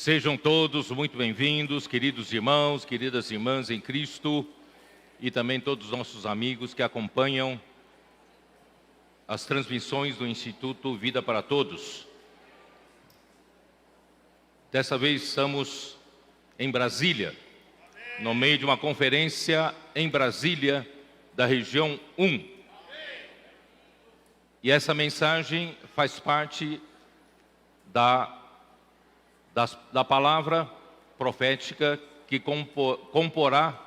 Sejam todos muito bem-vindos, queridos irmãos, queridas irmãs em Cristo, e também todos os nossos amigos que acompanham as transmissões do Instituto Vida para Todos. Dessa vez estamos em Brasília, no meio de uma conferência em Brasília, da região 1. E essa mensagem faz parte da palavra profética que comporá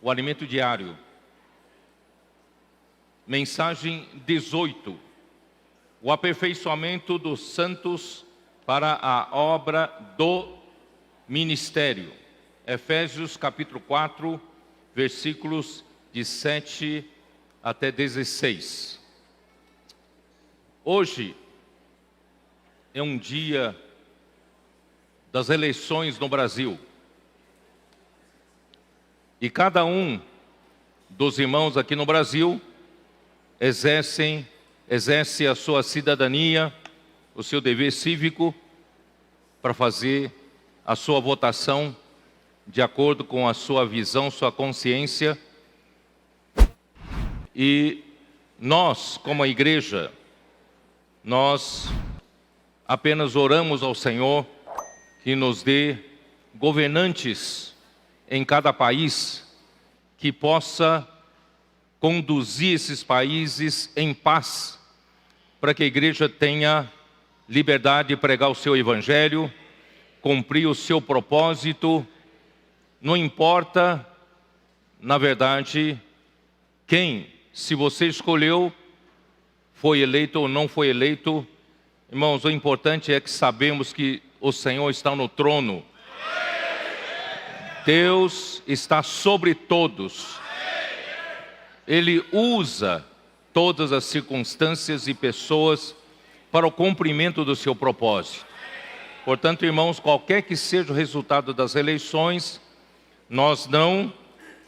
o alimento diário. Mensagem 18. O aperfeiçoamento dos santos para a obra do ministério. Efésios capítulo 4, versículos de 7 até 16. Hoje é um dia das eleições no Brasil. E cada um dos irmãos aqui no Brasil exerce a sua cidadania, o seu dever cívico, para fazer a sua votação de acordo com a sua visão, sua consciência. E nós, como a igreja, nós apenas oramos ao Senhor que nos dê governantes em cada país que possa conduzir esses países em paz, para que a igreja tenha liberdade de pregar o seu evangelho, cumprir o seu propósito. Não importa, na verdade, quem, se você escolheu, foi eleito ou não foi eleito. Irmãos, o importante é que sabemos que o Senhor está no trono. Deus está sobre todos. Ele usa todas as circunstâncias e pessoas para o cumprimento do seu propósito. Portanto, irmãos, qualquer que seja o resultado das eleições, nós não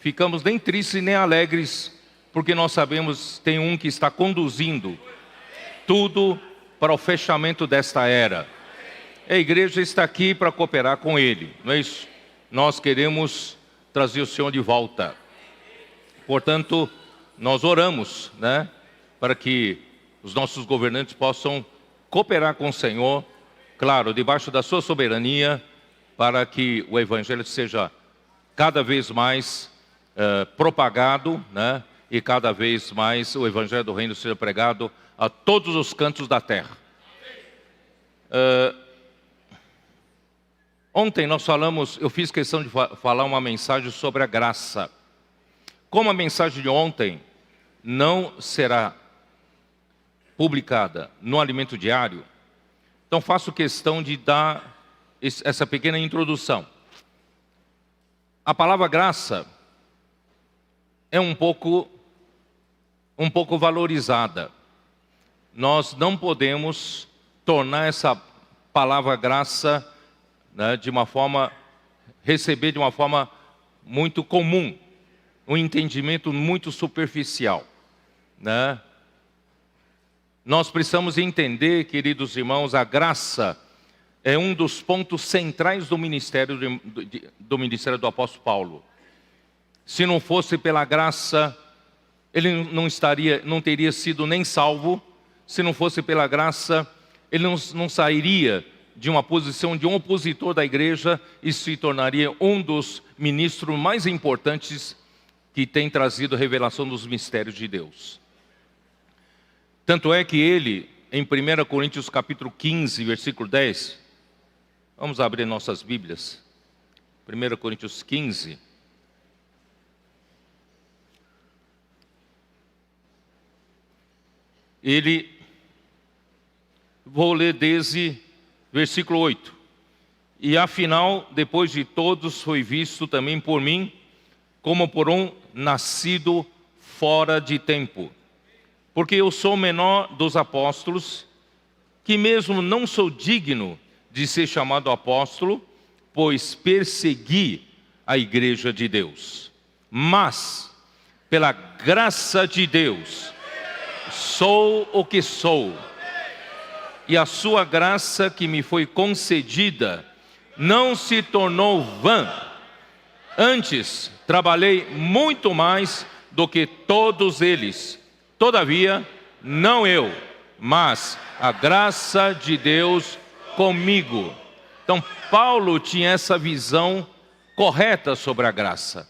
ficamos nem tristes nem alegres, porque nós sabemos que tem um que está conduzindo tudo para o fechamento desta era. A igreja está aqui para cooperar com Ele, não é isso? Nós queremos trazer o Senhor de volta. Portanto, nós oramos, para que os nossos governantes possam cooperar com o Senhor, claro, debaixo da sua soberania, para que o Evangelho seja cada vez mais propagado, e cada vez mais o Evangelho do Reino seja pregado a todos os cantos da terra. Ontem nós eu fiz questão de falar uma mensagem sobre a graça. Como a mensagem de ontem não será publicada no Alimento Diário, então faço questão de dar essa pequena introdução. A palavra graça é um pouco valorizada. Nós não podemos tornar essa palavra graça receber de uma forma muito comum, um entendimento muito superficial. Nós precisamos entender, queridos irmãos, a graça é um dos pontos centrais do ministério do apóstolo Paulo. Se não fosse pela graça, ele não teria sido nem salvo. Se não fosse pela graça, ele não sairia de uma posição de um opositor da igreja e se tornaria um dos ministros mais importantes que tem trazido a revelação dos mistérios de Deus. Tanto é que ele, em 1 Coríntios capítulo 15, versículo 10, vamos abrir nossas Bíblias, 1 Coríntios 15, vou ler desde versículo 8. E afinal, depois de todos, foi visto também por mim, como por um nascido fora de tempo. Porque eu sou o menor dos apóstolos, que mesmo não sou digno de ser chamado apóstolo, pois persegui a igreja de Deus. Mas, pela graça de Deus, sou o que sou. E a sua graça que me foi concedida não se tornou vã. Antes, trabalhei muito mais do que todos eles. Todavia, não eu, mas a graça de Deus comigo. Então, Paulo tinha essa visão correta sobre a graça.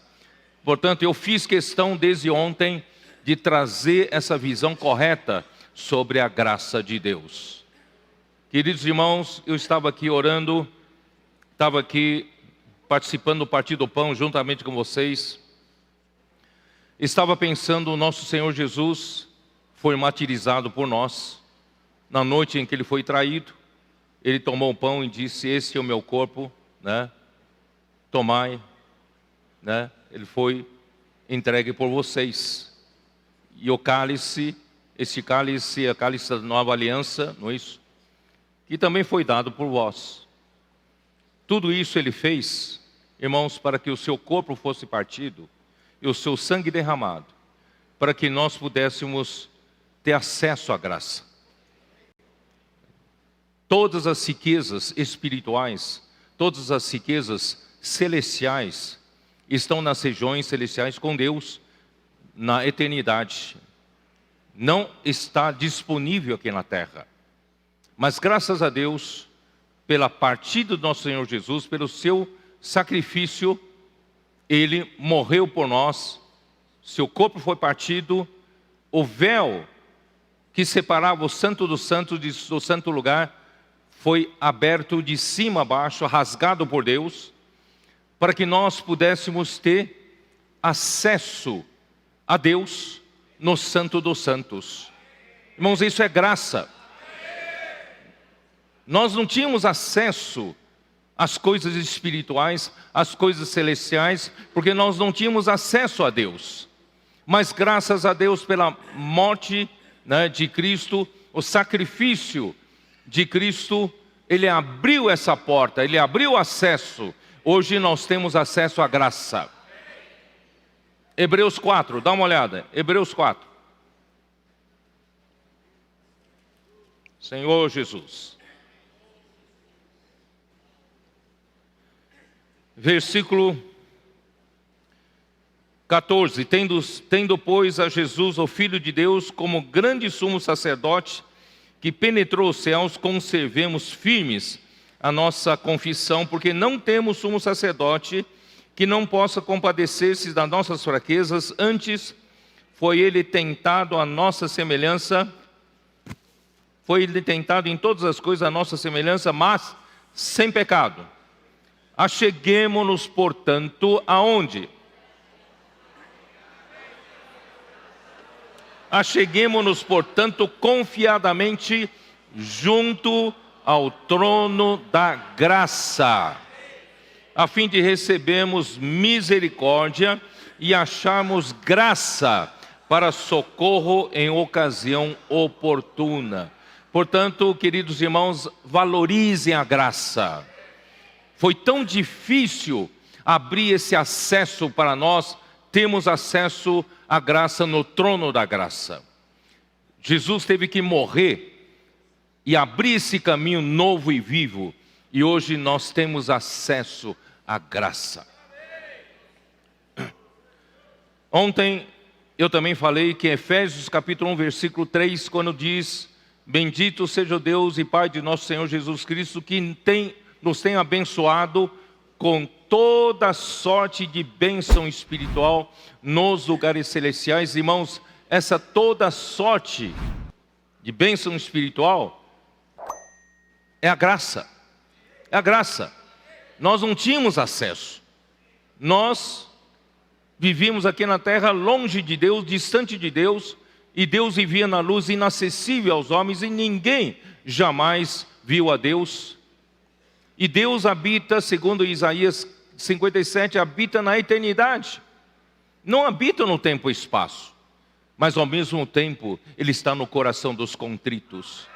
Portanto, eu fiz questão desde ontem de trazer essa visão correta sobre a graça de Deus. Queridos irmãos, eu estava aqui orando, estava aqui participando do Partir do Pão juntamente com vocês. Estava pensando, o nosso Senhor Jesus foi martirizado por nós. Na noite em que ele foi traído, ele tomou o pão e disse: "Esse é o meu corpo, né? Tomai", né? Ele foi entregue por vocês. E o cálice, esse cálice é o cálice da nova aliança, não é isso? Que também foi dado por vós. Tudo isso ele fez, irmãos, para que o seu corpo fosse partido e o seu sangue derramado, para que nós pudéssemos ter acesso à graça. Todas as riquezas espirituais, todas as riquezas celestiais estão nas regiões celestiais com Deus na eternidade. Não está disponível aqui na terra. Mas graças a Deus, pela partida do nosso Senhor Jesus, pelo seu sacrifício, ele morreu por nós, seu corpo foi partido, o véu que separava o santo do santo do santo lugar foi aberto de cima a baixo, rasgado por Deus, para que nós pudéssemos ter acesso a Deus no santo dos santos. Irmãos, isso é graça. Nós não tínhamos acesso às coisas espirituais, às coisas celestiais, porque nós não tínhamos acesso a Deus. Mas graças a Deus pela morte, né, de Cristo, o sacrifício de Cristo, ele abriu essa porta, ele abriu acesso. Hoje nós temos acesso à graça. Hebreus 4, dá uma olhada. Hebreus 4. Senhor Jesus. Versículo 14. Tendo, pois, a Jesus, o Filho de Deus, como grande sumo sacerdote, que penetrou os céus, conservemos firmes a nossa confissão, porque não temos sumo sacerdote que não possa compadecer-se das nossas fraquezas, antes foi ele tentado à nossa semelhança, foi ele tentado em todas as coisas à nossa semelhança, mas sem pecado. Acheguemo-nos, portanto, aonde? Acheguemo-nos, portanto, confiadamente junto ao trono da graça, a fim de recebermos misericórdia e acharmos graça para socorro em ocasião oportuna. Portanto, queridos irmãos, valorizem a graça. Foi tão difícil abrir esse acesso para nós, temos acesso à graça no trono da graça. Jesus teve que morrer e abrir esse caminho novo e vivo, e hoje nós temos acesso à graça. Ontem eu também falei que Efésios capítulo 1, versículo 3, quando diz: bendito seja o Deus e Pai de nosso Senhor Jesus Cristo, que nos tem abençoado com toda sorte de bênção espiritual nos lugares celestiais. Irmãos, essa toda sorte de bênção espiritual é a graça. É a graça. Nós não tínhamos acesso. Nós vivíamos aqui na terra longe de Deus, distante de Deus, e Deus vivia na luz inacessível aos homens, e ninguém jamais viu a Deus. E Deus habita, segundo Isaías 57, habita na eternidade. Não habita no tempo e espaço, mas ao mesmo tempo Ele está no coração dos contritos,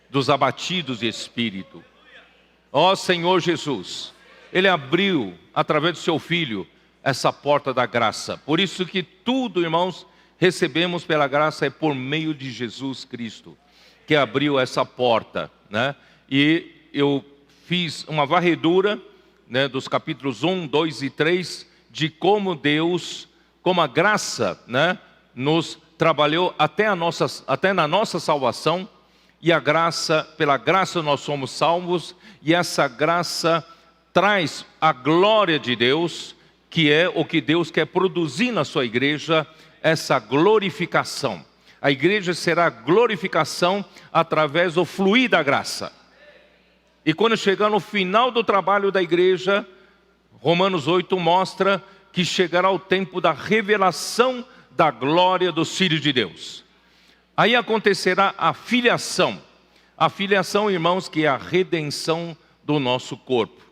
dos abatidos de espírito. Ó Senhor Jesus, Ele abriu, através do Seu Filho, essa porta da graça. Por isso que tudo, irmãos, recebemos pela graça é por meio de Jesus Cristo, que abriu essa porta, né? E eu fiz uma varredura, né, dos capítulos 1, 2 e 3, de como Deus, como a graça, né, nos trabalhou até na nossa salvação, e a graça, pela graça nós somos salvos, e essa graça traz a glória de Deus, que é o que Deus quer produzir na sua igreja, essa glorificação. A igreja será glorificação através do fluir da graça. E quando chegar no final do trabalho da igreja, Romanos 8 mostra que chegará o tempo da revelação da glória dos filhos de Deus. Aí acontecerá a filiação. A filiação, irmãos, que é a redenção do nosso corpo.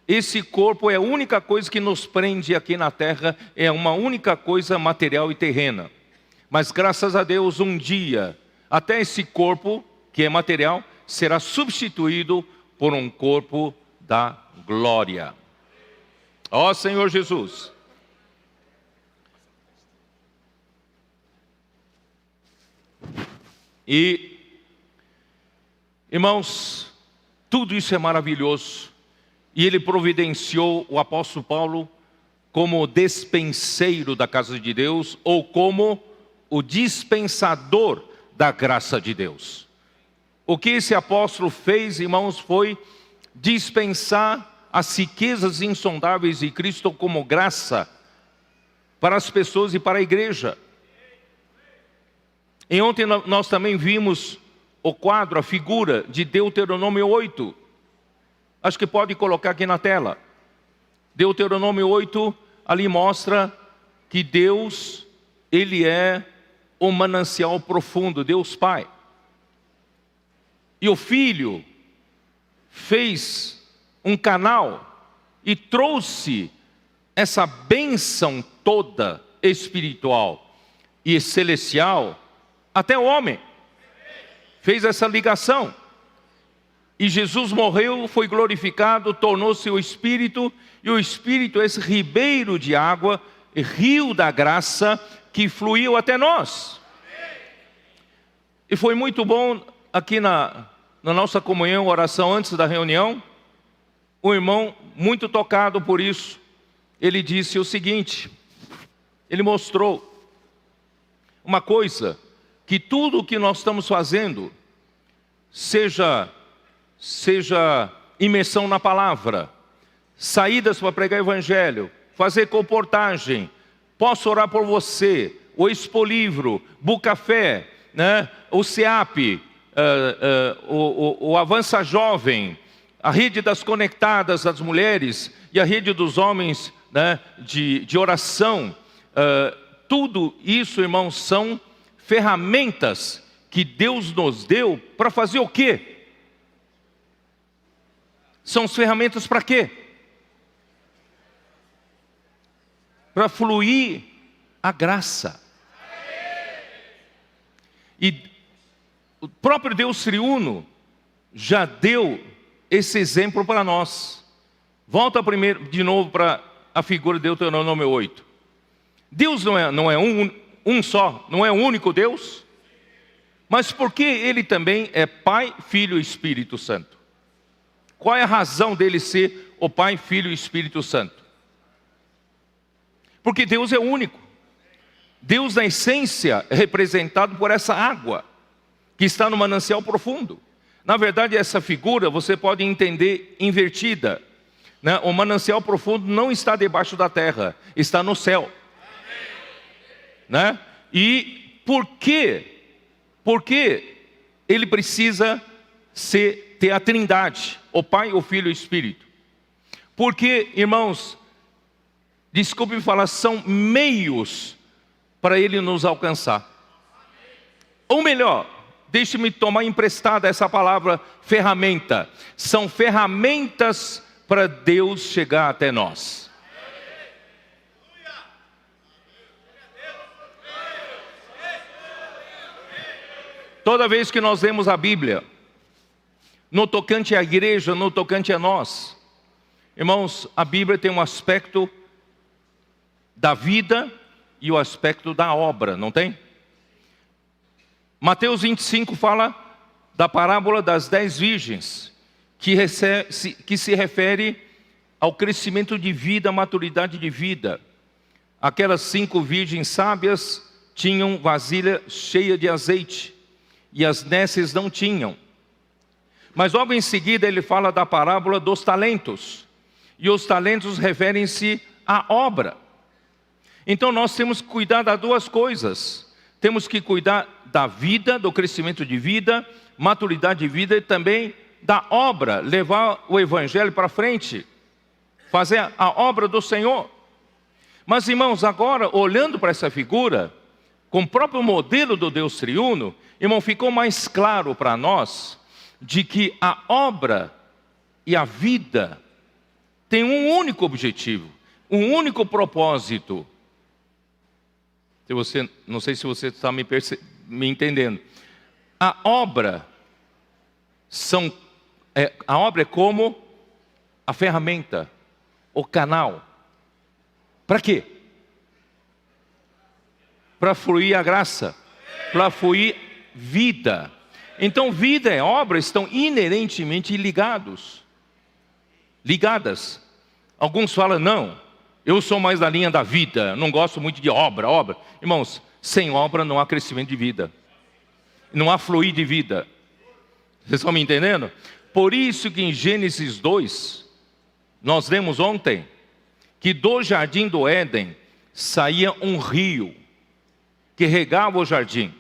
Esse corpo é a única coisa que nos prende aqui na terra, é uma única coisa material e terrena. Mas graças a Deus, um dia, até esse corpo, que é material, será substituído por um corpo da glória. Ó Senhor Jesus. E, irmãos, tudo isso é maravilhoso. E ele providenciou o apóstolo Paulo como despenseiro da casa de Deus, ou como o dispensador da graça de Deus. O que esse apóstolo fez, irmãos, foi dispensar as riquezas insondáveis de Cristo como graça para as pessoas e para a igreja. E ontem nós também vimos o quadro, a figura de Deuteronômio 8. Acho que pode colocar aqui na tela. Deuteronômio 8, ali mostra que Deus, Ele é o manancial profundo, Deus Pai. E o Filho fez um canal e trouxe essa bênção toda espiritual e celestial até o homem. Fez essa ligação. E Jesus morreu, foi glorificado, tornou-se o Espírito, e o Espírito é esse ribeiro de água, rio da graça, que fluiu até nós. E foi muito bom aqui na nossa comunhão, oração antes da reunião, o irmão, muito tocado por isso, ele disse o seguinte, ele mostrou uma coisa, que tudo o que nós estamos fazendo, seja imersão na palavra, saídas para pregar o evangelho, fazer comportagem, posso orar por você, o Expolivro, Bucafé, né? O SEAP, o Avança Jovem, a rede das conectadas das mulheres e a rede dos homens, né, de oração, tudo isso, irmãos, são ferramentas que Deus nos deu para fazer o quê? São as ferramentas para quê? Para fluir a graça. E o próprio Deus triuno já deu esse exemplo para nós. Volta primeiro, de novo, para a figura de Deuteronômio 8. Deus não é um só, não é o único Deus? Mas por que Ele também é Pai, Filho e Espírito Santo? Qual é a razão dele ser o Pai, Filho e Espírito Santo? Porque Deus é único. Deus, na essência, é representado por essa água que está no manancial profundo. Na verdade, essa figura você pode entender invertida, né? O manancial profundo não está debaixo da terra, está no céu, né? E por quê? Porque ele precisa ter a trindade, o Pai, o Filho e o Espírito. Porque, irmãos, desculpe falar, são meios para ele nos alcançar. Ou melhor, deixe-me tomar emprestada essa palavra ferramenta. São ferramentas para Deus chegar até nós. Toda vez que nós lemos a Bíblia, no tocante à igreja, no tocante a nós, irmãos, a Bíblia tem um aspecto da vida e o aspecto da obra, não tem? Mateus 25 fala da parábola das 10 virgens. que se refere ao crescimento de vida, à maturidade de vida. Aquelas 5 virgens sábias tinham vasilha cheia de azeite, e as nécias não tinham. Mas logo em seguida ele fala da parábola dos talentos. E os talentos referem-se à obra. Então nós temos que cuidar das 2 coisas. Temos que cuidar da vida, do crescimento de vida, maturidade de vida, e também da obra, levar o evangelho para frente, fazer a obra do Senhor. Mas irmãos, agora olhando para essa figura, com o próprio modelo do Deus triuno, irmão, ficou mais claro para nós de que a obra e a vida têm um único objetivo, um único propósito. Não sei se você está me entendendo. A obra é como a ferramenta, o canal. Para quê? Para fluir a graça, para fluir vida. Então vida e obra estão inerentemente ligadas. Alguns falam, não, eu sou mais da linha da vida, não gosto muito de obra. Irmãos, sem obra não há crescimento de vida, não há fluir de vida. Vocês estão me entendendo? Por isso que em Gênesis 2, nós lemos ontem, que do jardim do Éden saía um rio, que regava o jardim.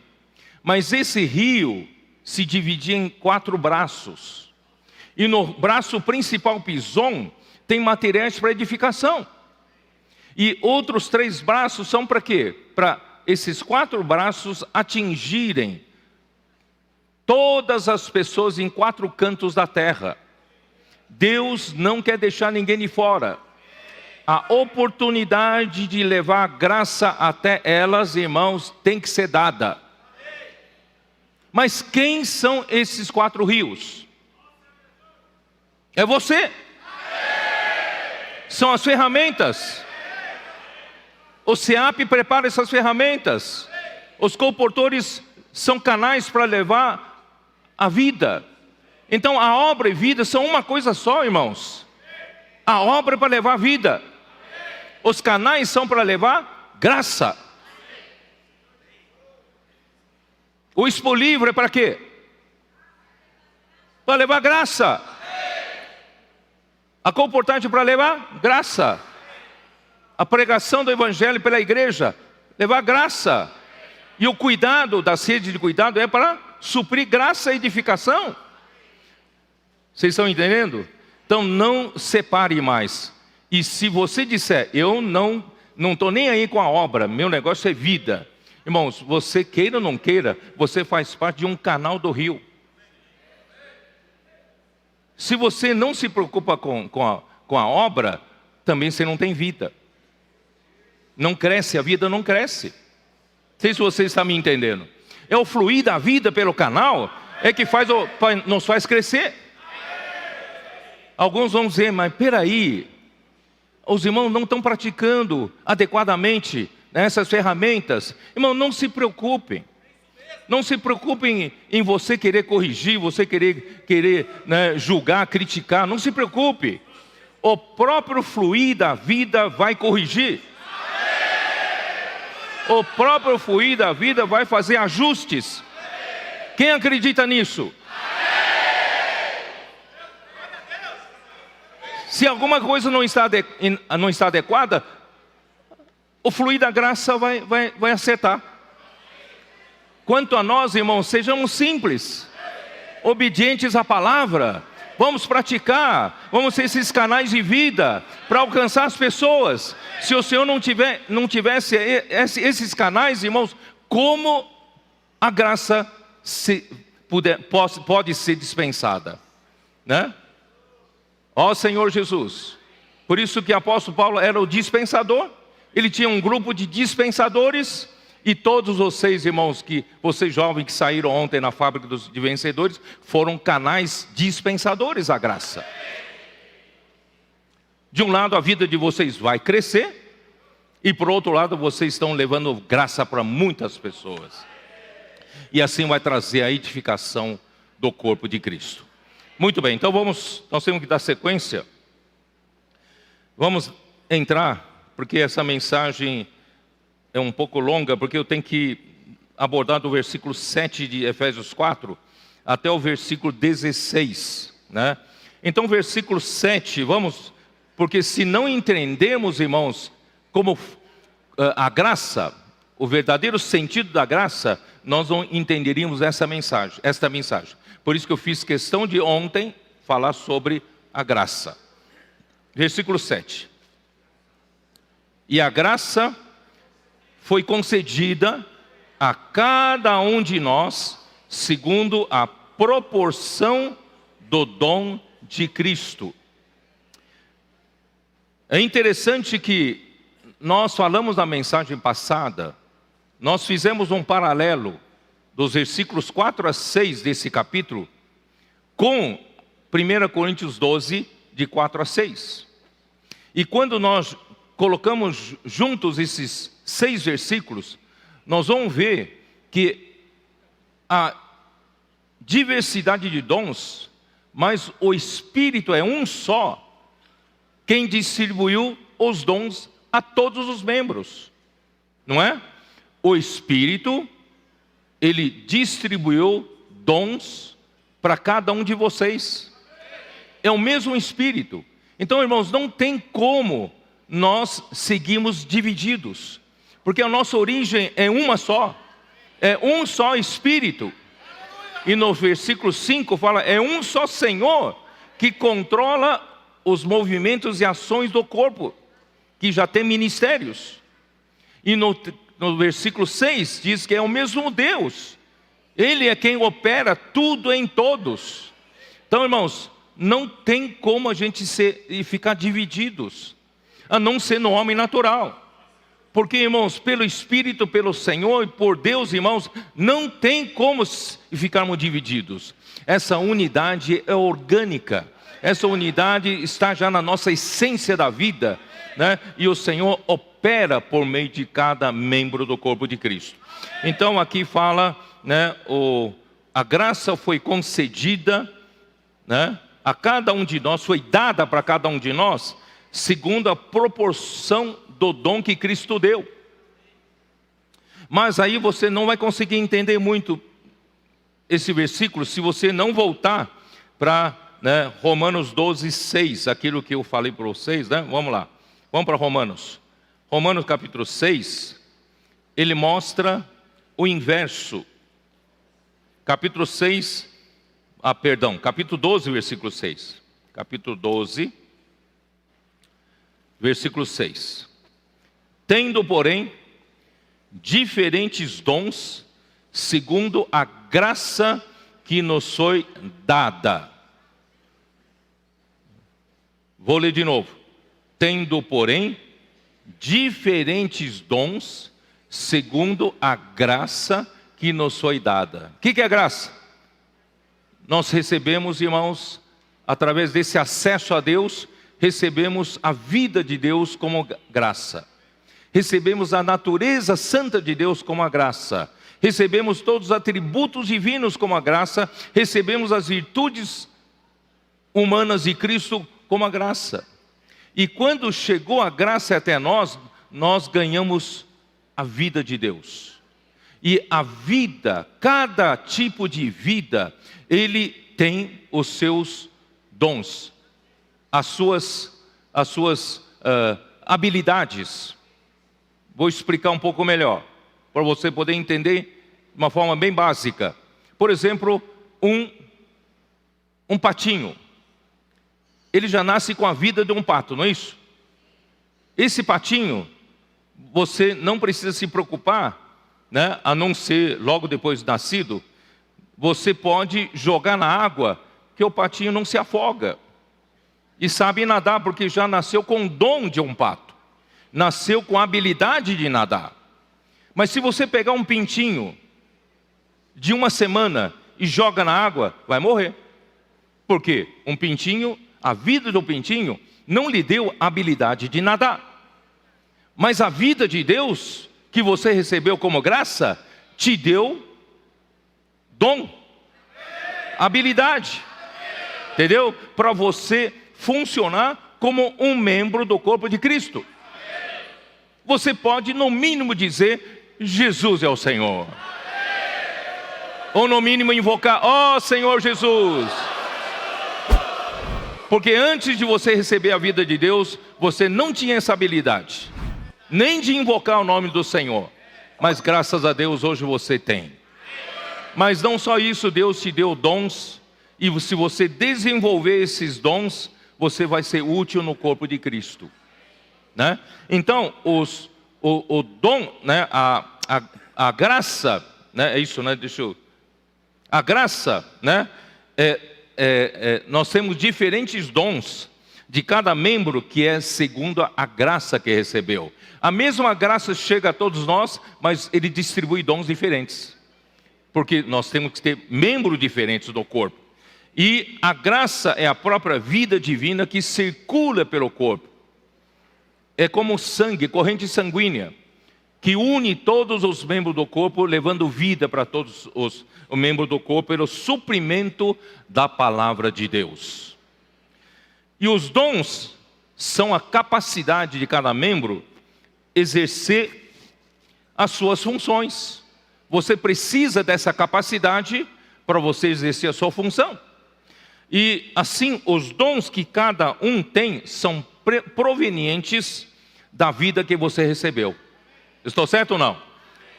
Mas esse rio se dividia em 4 braços. E no braço principal, Pison, tem materiais para edificação. E outros 3 braços são para quê? Para esses 4 braços atingirem todas as pessoas em 4 cantos da terra. Deus não quer deixar ninguém de fora. A oportunidade de levar a graça até elas, irmãos, tem que ser dada. Mas quem são esses 4 rios? É você. São as ferramentas. O SEAP prepara essas ferramentas. Os comportores são canais para levar a vida. Então a obra e vida são uma coisa só, irmãos. A obra é para levar a vida. Os canais são para levar graça. O Expo Livre é para quê? Para levar graça. A comportagem para levar graça. A pregação do evangelho pela igreja, levar graça. E o cuidado, da sede de cuidado, é para suprir graça e edificação. Vocês estão entendendo? Então não separe mais. E se você disser, eu não estou nem aí com a obra, meu negócio é vida. Irmãos, você queira ou não queira, você faz parte de um canal do rio. Se você não se preocupa com a obra, também você não tem vida. Não cresce, a vida não cresce. Não sei se você está me entendendo. É o fluir da vida pelo canal, é que nos faz crescer. Alguns vão dizer, mas peraí, os irmãos não estão praticando adequadamente essas ferramentas. Irmão, não se preocupem. Não se preocupem em você querer corrigir, você querer julgar, criticar. Não se preocupe. O próprio fluir da vida vai corrigir. O próprio fluir da vida vai fazer ajustes. Quem acredita nisso? Se alguma coisa não está adequada, o fluir da graça vai acertar. Quanto a nós, irmãos, sejamos simples, obedientes à palavra. Vamos praticar, vamos ser esses canais de vida para alcançar as pessoas. Se o Senhor não tivesse esses canais, irmãos, como a graça pode ser dispensada, né? Ó Senhor Jesus. Por isso que o apóstolo Paulo era o dispensador. Ele tinha um grupo de dispensadores. E todos vocês, irmãos, vocês jovens que saíram ontem na fábrica de vencedores, foram canais dispensadores à graça. De um lado a vida de vocês vai crescer, e por outro lado vocês estão levando graça para muitas pessoas. E assim vai trazer a edificação do corpo de Cristo. Muito bem, então nós temos que dar sequência. Vamos entrar, porque essa mensagem é um pouco longa, porque eu tenho que abordar do versículo 7 de Efésios 4 até o versículo 16, né? Então, versículo 7, porque se não entendermos, irmãos, como a graça, o verdadeiro sentido da graça, nós não entenderíamos esta mensagem. Por isso que eu fiz questão de ontem falar sobre a graça. Versículo 7. E a graça foi concedida a cada um de nós, segundo a proporção do dom de Cristo. É interessante que nós falamos na mensagem passada, nós fizemos um paralelo dos versículos 4 a 6 desse capítulo com 1 Coríntios 12, de 4 a 6. E quando nós colocamos juntos esses 6 versículos, nós vamos ver que a diversidade de dons, mas o Espírito é um só, quem distribuiu os dons a todos os membros, não é? O Espírito, ele distribuiu dons para cada um de vocês. É o mesmo Espírito. Então, irmãos, não tem como nós seguirmos divididos, porque a nossa origem é uma só, é um só Espírito. E no versículo 5 fala, é um só Senhor que controla os movimentos e ações do corpo, que já tem ministérios. E no versículo 6 diz que é o mesmo Deus, Ele é quem opera tudo em todos. Então, irmãos, não tem como a gente ficar divididos, a não ser no homem natural. Porque, irmãos, pelo Espírito, pelo Senhor e por Deus, irmãos, não tem como ficarmos divididos. Essa unidade é orgânica. Essa unidade está já na nossa essência da vida, né? E o Senhor opera por meio de cada membro do corpo de Cristo. Então aqui fala, né, a graça foi concedida, né, a cada um de nós, foi dada para cada um de nós, segundo a proporção do dom que Cristo deu. Mas aí você não vai conseguir entender muito esse versículo se você não voltar para, né, Romanos 12, 6, aquilo que eu falei para vocês, né? Vamos lá, vamos para Romanos. Romanos capítulo 6, ele mostra o inverso. Capítulo 12, versículo 6. Capítulo 12, versículo 6. Tendo, porém, diferentes dons, segundo a graça que nos foi dada. Vou ler de novo. Tendo, porém, diferentes dons, segundo a graça que nos foi dada. O que é graça? Nós recebemos, irmãos, através desse acesso a Deus, recebemos a vida de Deus como graça. Recebemos a natureza santa de Deus como a graça. Recebemos todos os atributos divinos como a graça. Recebemos as virtudes humanas de Cristo como a graça. E quando chegou a graça até nós, nós ganhamos a vida de Deus. E a vida, cada tipo de vida, ele tem os seus dons, as suas habilidades. Vou explicar um pouco melhor, para você poder entender de uma forma bem básica. Por exemplo, um patinho. Ele já nasce com a vida de um pato, não é isso? Esse patinho, você não precisa se preocupar, né? A não ser logo depois de nascido, você pode jogar na água, que o patinho não se afoga. E sabe nadar, porque já nasceu com o dom de um pato. Nasceu com a habilidade de nadar. Mas se você pegar um pintinho de 1 semana e joga na água, vai morrer. Por quê? Um pintinho, a vida do pintinho não lhe deu a habilidade de nadar. Mas a vida de Deus, que você recebeu como graça, te deu dom, habilidade. entendeu? Para você funcionar como um membro do corpo de Cristo. Você pode, no mínimo, dizer: Jesus é o Senhor. Ou no mínimo invocar: ó Senhor Jesus. Porque antes de você receber a vida de Deus, você não tinha essa habilidade, nem de invocar o nome do Senhor. Mas graças a Deus hoje você tem. Mas não só isso, Deus te deu dons. E se você desenvolver esses dons, você vai ser útil no corpo de Cristo, né? Então, o dom, né? A graça, né? É isso, né? A graça, né? Nós temos diferentes dons de cada membro, que é segundo a graça que recebeu. A mesma graça chega a todos nós, mas ele distribui dons diferentes, porque nós temos que ter membros diferentes do corpo. E a graça é a própria vida divina que circula pelo corpo. É como sangue, corrente sanguínea, que une todos os membros do corpo, levando vida para todos os membros do corpo, pelo suprimento da palavra de Deus. E os dons são a capacidade de cada membro exercer as suas funções. Você precisa dessa capacidade para você exercer a sua função. E assim, os dons que cada um tem são provenientes da vida que você recebeu. Estou certo ou não?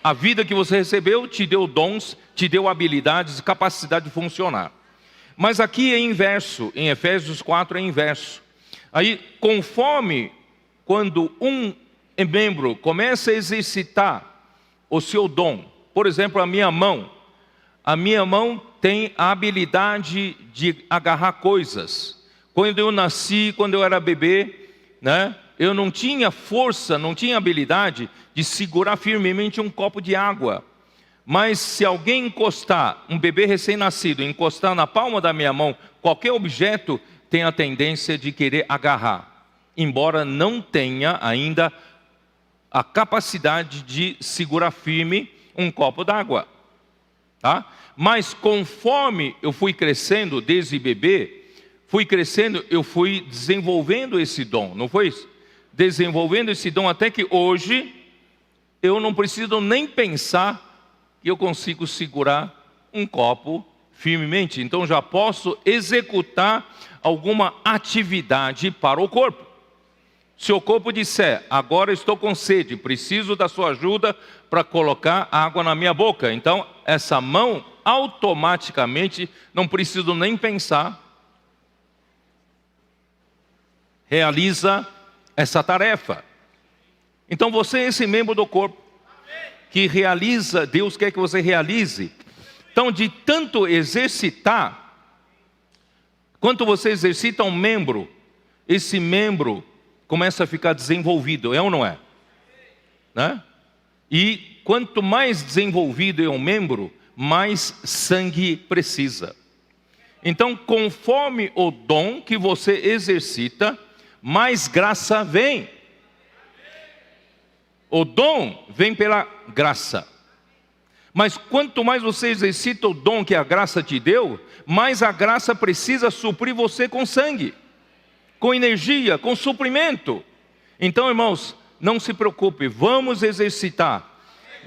A vida que você recebeu te deu dons, te deu habilidades e capacidade de funcionar. Mas aqui é inverso, em Efésios 4 é inverso. Aí, conforme quando um membro começa a exercitar o seu dom, por exemplo, a minha mão tem a habilidade de agarrar coisas. Quando eu nasci, quando eu era bebê, né, eu não tinha força, não tinha habilidade de segurar firmemente um copo de água. Mas se alguém encostar, um bebê recém-nascido, encostar na palma da minha mão qualquer objeto, tem a tendência de querer agarrar, embora não tenha ainda a capacidade de segurar firme um copo d'água, tá? Mas conforme eu fui crescendo, desde bebê, eu fui desenvolvendo esse dom, não foi isso? Desenvolvendo esse dom até que hoje eu não preciso nem pensar que eu consigo segurar um copo firmemente. Então já posso executar alguma atividade para o corpo. Se o corpo disser: agora estou com sede, preciso da sua ajuda para colocar água na minha boca, então essa mão automaticamente, não preciso nem pensar, realiza essa tarefa. Então você é esse membro do corpo que realiza, Deus quer que você realize. Então, de tanto exercitar, quanto você exercita um membro, esse membro começa a ficar desenvolvido, é ou não é? Né? E quanto mais desenvolvido é um membro, mais sangue precisa. Então, conforme o dom que você exercita, mais graça vem. O dom vem pela graça. Mas quanto mais você exercita o dom que a graça te deu, mais a graça precisa suprir você com sangue, com energia, com suprimento. Então, irmãos, não se preocupe, vamos exercitar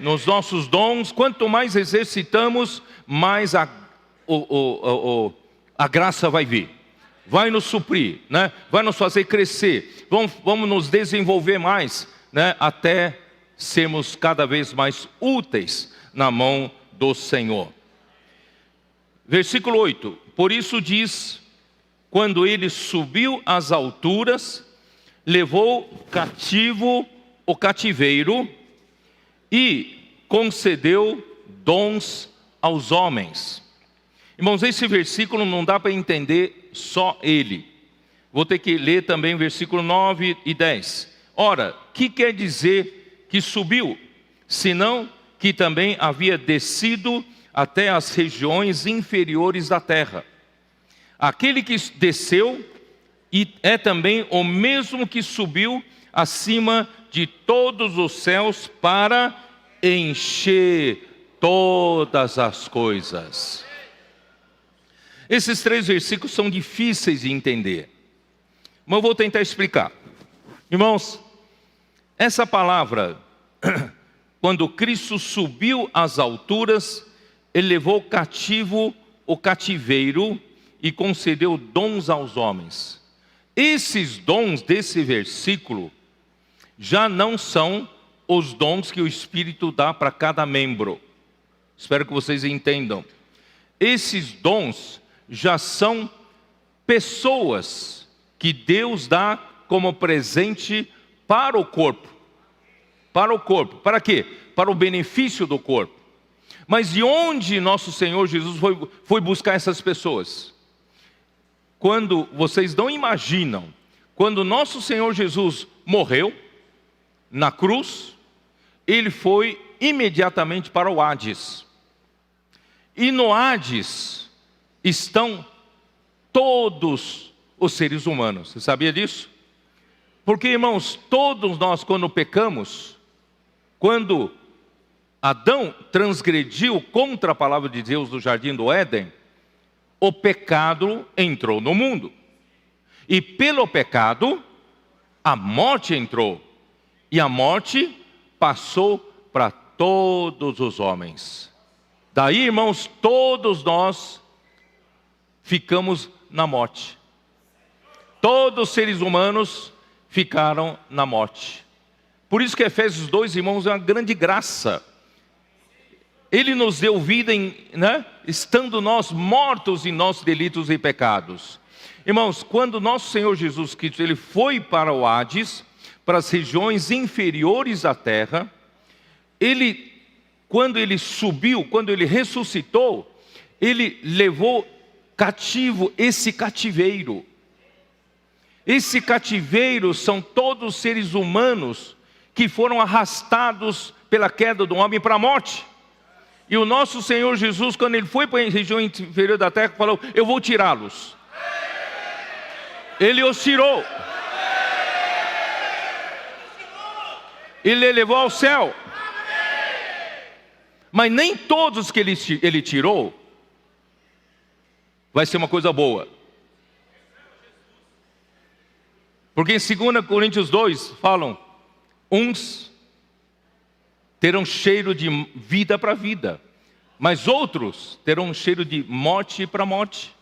nos nossos dons. Quanto mais exercitamos, mais a graça vai vir, vai nos suprir, né? Vai nos fazer crescer, vamos nos desenvolver mais, né? Até sermos cada vez mais úteis na mão do Senhor. Versículo 8: por isso diz: quando ele subiu às alturas, levou cativo o cativeiro e concedeu dons aos homens. Irmãos, esse versículo não dá para entender só ele. Vou ter que ler também o versículo 9 e 10. Ora, que quer dizer que subiu? Senão que também havia descido até as regiões inferiores da terra. Aquele que desceu e é também o mesmo que subiu acima de todos os céus para encher todas as coisas. Esses 3 versículos são difíceis de entender, mas eu vou tentar explicar. Irmãos, essa palavra, quando Cristo subiu às alturas, Ele levou cativo o cativeiro e concedeu dons aos homens. Esses dons desse versículo já não são os dons que o Espírito dá para cada membro. Espero que vocês entendam. Esses dons já são pessoas que Deus dá como presente para o corpo. Para o corpo. Para quê? Para o benefício do corpo. Mas de onde nosso Senhor Jesus foi buscar essas pessoas? Quando vocês não imaginam, quando nosso Senhor Jesus morreu na cruz, Ele foi imediatamente para o Hades. E no Hades estão todos os seres humanos. Você sabia disso? Porque, irmãos, todos nós, quando pecamos, quando Adão transgrediu contra a palavra de Deus no jardim do Éden, o pecado entrou no mundo. E pelo pecado, a morte entrou. E a morte passou para todos os homens. Daí, irmãos, todos nós ficamos na morte. Todos os seres humanos ficaram na morte. Por isso que Efésios 2, irmãos, é uma grande graça. Ele nos deu vida, estando nós mortos em nossos delitos e pecados. Irmãos, quando nosso Senhor Jesus Cristo Ele foi para o Hades, para as regiões inferiores da terra, quando Ele subiu, quando Ele ressuscitou, Ele levou cativo esse cativeiro. Esse cativeiro são todos os seres humanos que foram arrastados pela queda do homem para a morte. E o nosso Senhor Jesus, quando Ele foi para a região inferior da terra, falou: eu vou tirá-los. Ele os tirou. Ele levou ao céu. Mas nem todos que Ele tirou vai ser uma coisa boa. Porque em 2 Coríntios 2 falam: uns terão cheiro de vida para vida, mas outros terão um cheiro de morte para morte.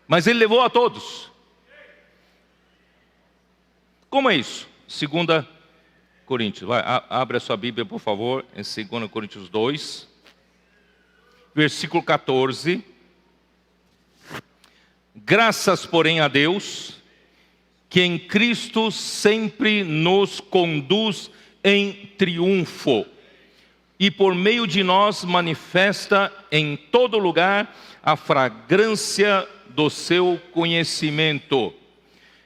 Mas Ele levou a todos. Como é isso? 2 Coríntios, abre a sua Bíblia, por favor, em 2 Coríntios 2, versículo 14. Graças, porém, a Deus, que em Cristo sempre nos conduz em triunfo, e por meio de nós manifesta em todo lugar a fragrância do seu conhecimento.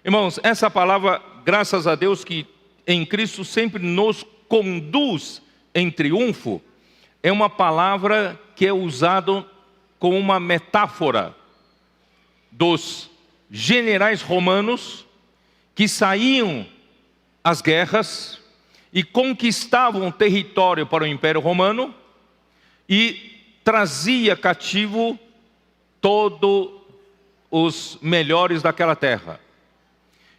Irmãos, essa palavra, graças a Deus, que em Cristo sempre nos conduz em triunfo, é uma palavra que é usada como uma metáfora dos generais romanos que saíam às guerras e conquistavam território para o Império Romano e trazia cativo todos os melhores daquela terra.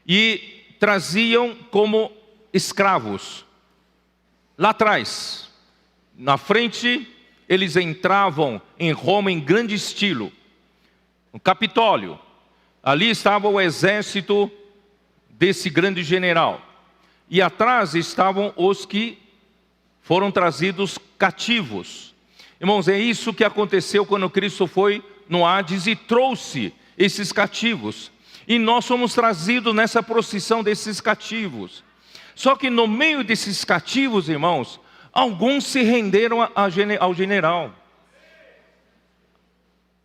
E traziam como escravos. Lá atrás, na frente, eles entravam em Roma em grande estilo. No Capitólio, ali estava o exército desse grande general. E atrás estavam os que foram trazidos cativos. Irmãos, é isso que aconteceu quando Cristo foi no Hades e trouxe esses cativos. E nós somos trazidos nessa procissão desses cativos. Só que no meio desses cativos, irmãos, alguns se renderam ao general.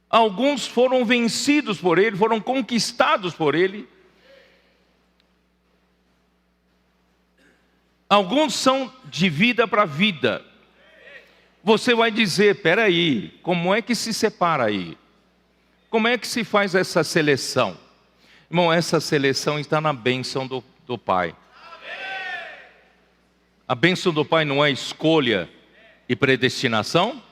Alguns foram vencidos por ele, foram conquistados por ele. Alguns são de vida para vida. Você vai dizer: peraí, como é que se separa aí? Como é que se faz essa seleção? Irmão, essa seleção está na bênção do Pai. A bênção do Pai não é escolha e predestinação?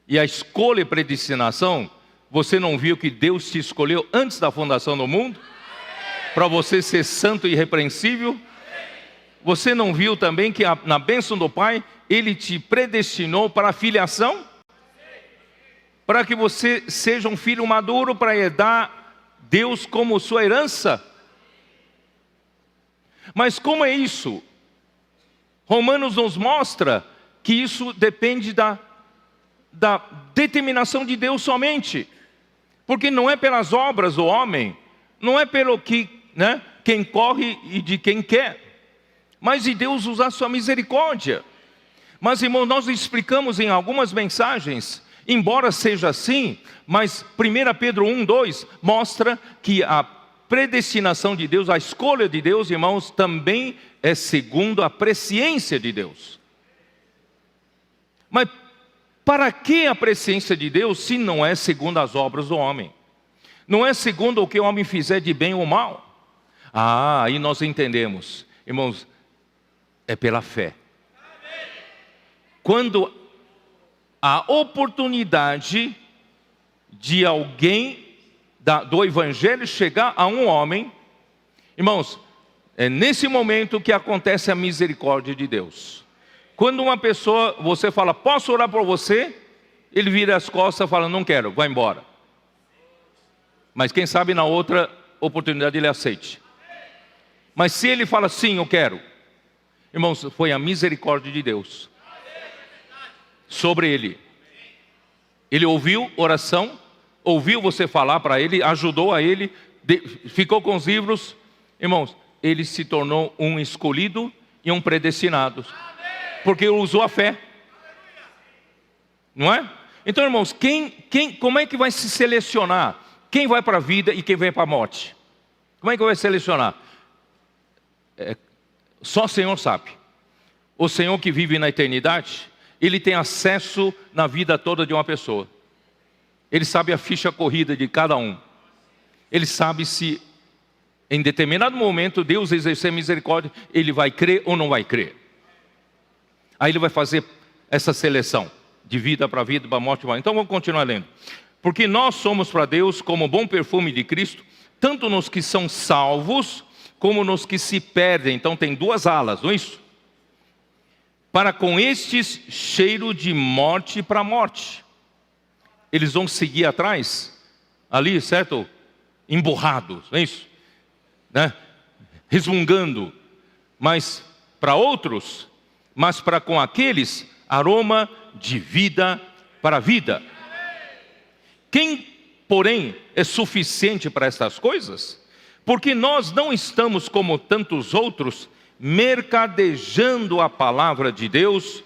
e a escolha e predestinação, você não viu que Deus te escolheu antes da fundação do mundo? Para você ser santo e irrepreensível? Você não viu também que na bênção do Pai, Ele te predestinou para a filiação? Para que você seja um filho maduro, para herdar Deus como sua herança? Mas como é isso? Romanos nos mostra que isso depende da determinação de Deus somente. Porque não é pelas obras do homem, não é pelo que, quem corre e de quem quer, mas de Deus usar sua misericórdia. Mas, irmão, nós explicamos em algumas mensagens, embora seja assim, mas 1 Pedro 1:2 mostra que a predestinação de Deus, a escolha de Deus, irmãos, também é segundo a presciência de Deus. Mas para que a presciência de Deus, se não é segundo as obras do homem? Não é segundo o que o homem fizer de bem ou mal? Aí nós entendemos, irmãos, é pela fé. Quando a oportunidade de alguém do Evangelho chegar a um homem, irmãos, é nesse momento que acontece a misericórdia de Deus. Quando uma pessoa, você fala, posso orar por você? Ele vira as costas e fala, não quero, vai embora. Mas quem sabe na outra oportunidade ele aceite. Mas se ele fala, sim, eu quero, irmãos, foi a misericórdia de Deus sobre ele. Ele ouviu oração, ouviu você falar para ele, ajudou a ele, ficou com os livros. Irmãos, ele se tornou um escolhido e um predestinado, porque usou a fé. Não é? Então, irmãos, como é que vai se selecionar? Quem vai para a vida e quem vai para a morte? Como é que vai selecionar? Só o Senhor sabe. O Senhor que vive na eternidade, Ele tem acesso na vida toda de uma pessoa. Ele sabe a ficha corrida de cada um. Ele sabe se em determinado momento Deus exercer misericórdia, ele vai crer ou não vai crer. Aí ele vai fazer essa seleção de vida para vida, para morte para morte. Então vamos continuar lendo. Porque nós somos para Deus como bom perfume de Cristo, tanto nos que são salvos, como nos que se perdem. Então tem duas alas, não é isso? Para com estes cheiro de morte para morte. Eles vão seguir atrás, ali, certo? Emburrados, não é isso? Resmungando. Mas para outros, mas para com aqueles, aroma de vida para vida. Quem, porém, é suficiente para estas coisas? Porque nós não estamos como tantos outros, mercadejando a palavra de Deus.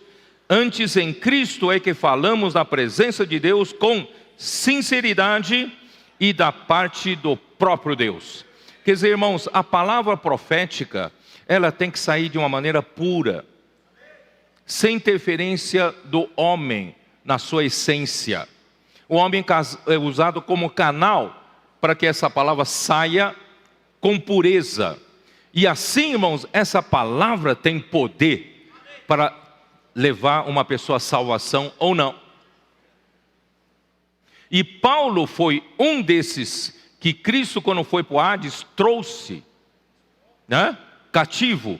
Antes em Cristo é que falamos da presença de Deus com sinceridade e da parte do próprio Deus. Quer dizer, irmãos, a palavra profética, ela tem que sair de uma maneira pura, sem interferência do homem na sua essência. O homem é usado como canal para que essa palavra saia com pureza. E assim, irmãos, essa palavra tem poder para levar uma pessoa à salvação ou não. E Paulo foi um desses que Cristo, quando foi para o Hades, trouxe, cativo.